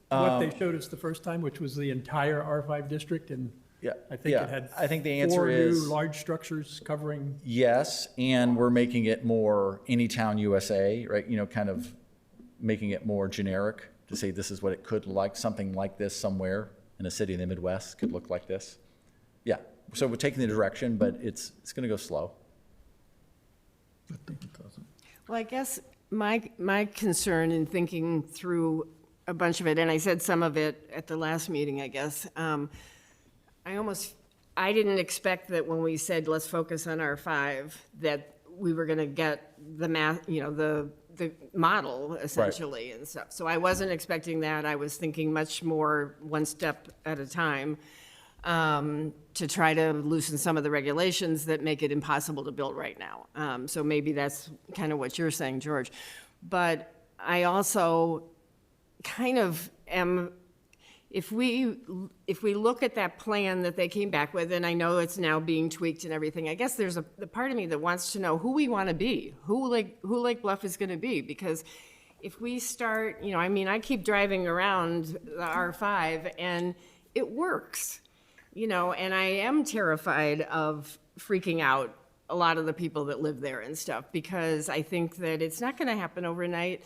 what they showed us the first time, which was the entire R5 district, and Yeah, I think it had I think the answer four is new large structures covering. yes, and we're making it more Anytown USA, right? Kind of making it more generic to say this is what it could like, something like this somewhere in a city in the Midwest could look like this. Yeah, so we're taking the direction, but it's going to go slow. Well, I guess my concern in thinking through a bunch of it, and I said some of it at the last meeting, I guess, I didn't expect that when we said, let's focus on R5, that we were gonna get the math, the model essentially and stuff. So I wasn't expecting that. I was thinking much more one step at a time, to try to loosen some of the regulations that make it impossible to build right now. So maybe that's kind of what you're saying, George. But I also kind of am, if we look at that plan that they came back with, and I know it's now being tweaked and everything, I guess there's the part of me that wants to know who we want to be, who Lake Bluff is going to be, because if we start, I keep driving around the R5 and it works, and I am terrified of freaking out a lot of the people that live there and stuff, because I think that it's not going to happen overnight,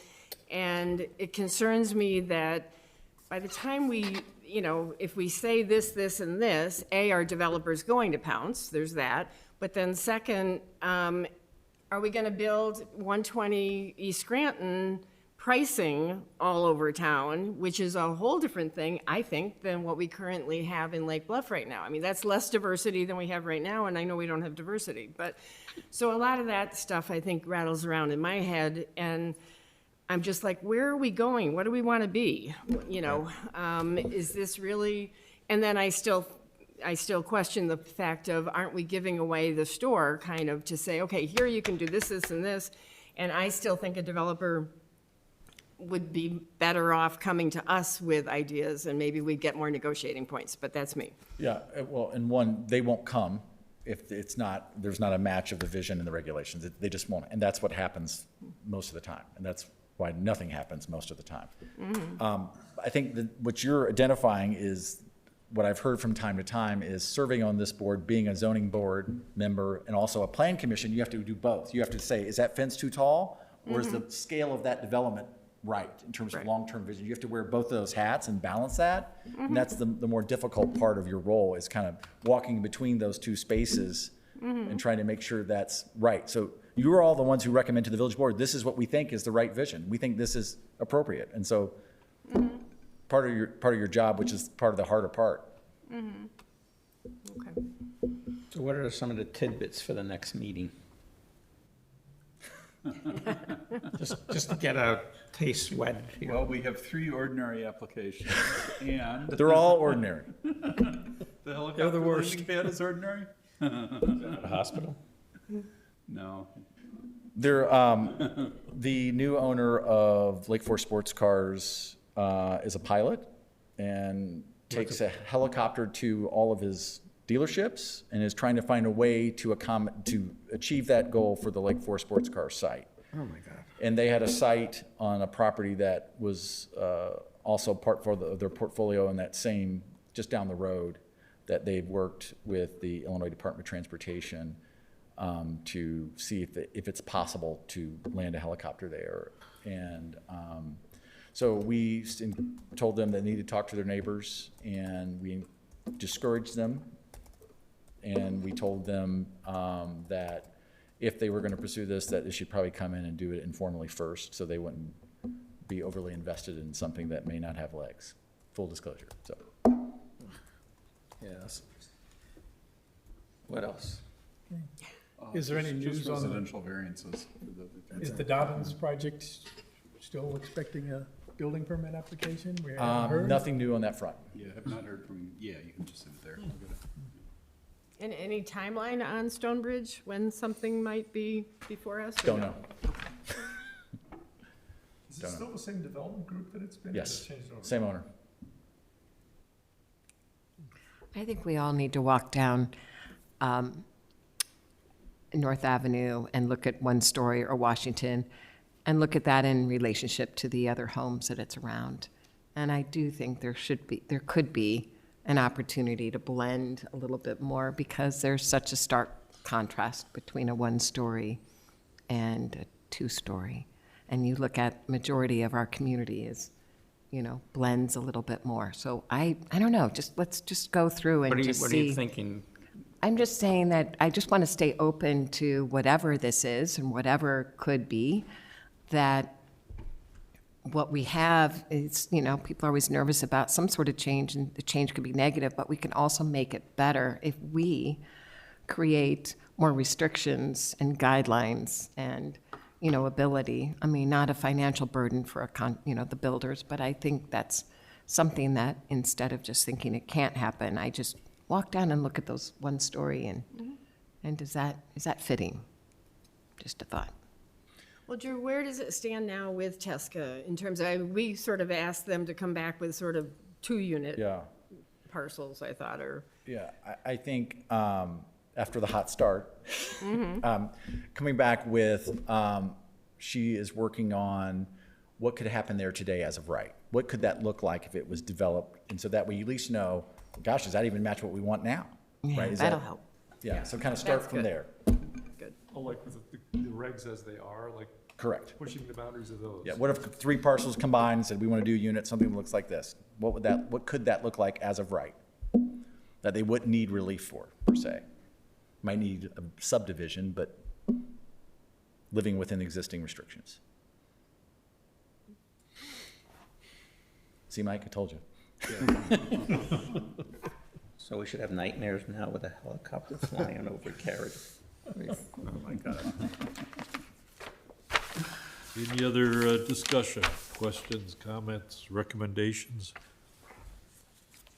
and it concerns me that by the time we, if we say this, and this, our developer's going to pounce, there's that. But then second, are we gonna build 120 East Scranton pricing all over town, which is a whole different thing, I think, than what we currently have in Lake Bluff right now. I mean, that's less diversity than we have right now, and I know we don't have diversity. But, so a lot of that stuff, I think, rattles around in my head, and I'm just like, where are we going? What do we want to be? Is this really? And then I still question the fact of, aren't we giving away the store kind of to say, okay, here you can do this, and this. And I still think a developer would be better off coming to us with ideas, and maybe we'd get more negotiating points, but that's me. Yeah, well, and one, they won't come if there's not a match of the vision and the regulations. They just won't, and that's what happens most of the time, and that's why nothing happens most of the time. Mm-hmm. I think that what you're identifying is what I've heard from time to time is serving on this board, being a zoning board member and also a plan commission, you have to do both. You have to say, is that fence too tall? Or is the scale of that development right in terms of long-term vision? You have to wear both of those hats and balance that. And that's the more difficult part of your role, is kind of walking between those two spaces and trying to make sure that's right. So You are all the ones who recommend to the village board, this is what we think is the right vision. We think this is appropriate. And so part of your job, which is part of the harder part. Okay. So what are some of the tidbits for the next meeting? Just to get a taste wet here. Well, we have 3 ordinary applications, and They're all ordinary. the helicopter landing pad is ordinary? The hospital? No. They're, the new owner of Lake Forest Sports Cars is a pilot and takes a helicopter to all of his dealerships and is trying to find a way to achieve that goal for the Lake Forest Sports Car site. Oh, my God. And they had a site on a property that was also part for their portfolio in that same, just down the road, that they've worked with the Illinois Department of Transportation to see if it's possible to land a helicopter there. And so we told them they need to talk to their neighbors, and we discouraged them. And we told them that if they were going to pursue this, that they should probably come in and do it informally first, so they wouldn't be overly invested in something that may not have legs. Full disclosure, so. Yes. What else? Is there any news Just on the- residential variances? Is the Dobbins project still expecting a building permit application? We haven't heard? Nothing new on that front. Yeah, have not heard from, yeah, you can just leave it there. I'll get it. And any timeline on Stonebridge, when something might be before us? or Don't no? know. Is Don't it still the same development group that it's been? Or Yes, has it changed over? same owner. I think we all need to walk down North Avenue and look at One Story or Washington and look at that in relationship to the other homes that it's around. And I do think there could be an opportunity to blend a little bit more because there's such a stark contrast between a one-story and a two-story. And you look at majority of our community is, blends a little bit more. So I don't know, let's just go through and just see. What are you thinking? I'm just saying that I just want to stay open to whatever this is and whatever could be, that what we have is, people are always nervous about some sort of change, and the change could be negative, but we can also make it better if we create more restrictions and guidelines and, ability. I mean, not a financial burden for the builders, but I think that's something that instead of just thinking it can't happen, I just walk down and look at those one story and is that fitting? Just a thought. Well, Drew, where does it stand now with Tesca in terms of, we sort of asked them to come back with sort of 2-unit Yeah. parcels, I thought, or, Yeah, I think after the hot start, coming back with, she is working on what could happen there today as of right. What could that look like if it was developed? And so that way you at least know, gosh, does that even match what we want now? Yeah, Right? Is that'll that- help. Yeah, so kind of start That's from good. there. good. Oh, like with the regs as they are, like Correct. pushing the boundaries of those. Yeah, what if 3 parcels combined and said, we want to do units, something that looks like this? What could that look like as of right? That they wouldn't need relief for, per se. Might need a subdivision, but living within existing restrictions. See, Mike, I told you. So we should have nightmares now with a helicopter flying over Carrick. Oh, my God. Any other discussion, questions, comments, recommendations?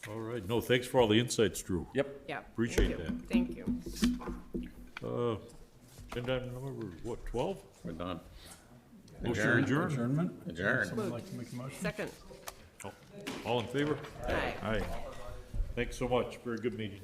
All right, no, thanks for all the insights, Drew. Yep. Yeah. Appreciate Thank you. Agenda item number, what, 12? We're done. Motion adjourned. Adjournment? Adjourned. Someone like to make a motion? Second. All in favor? Aye. Aye. Thanks so much, very good meeting.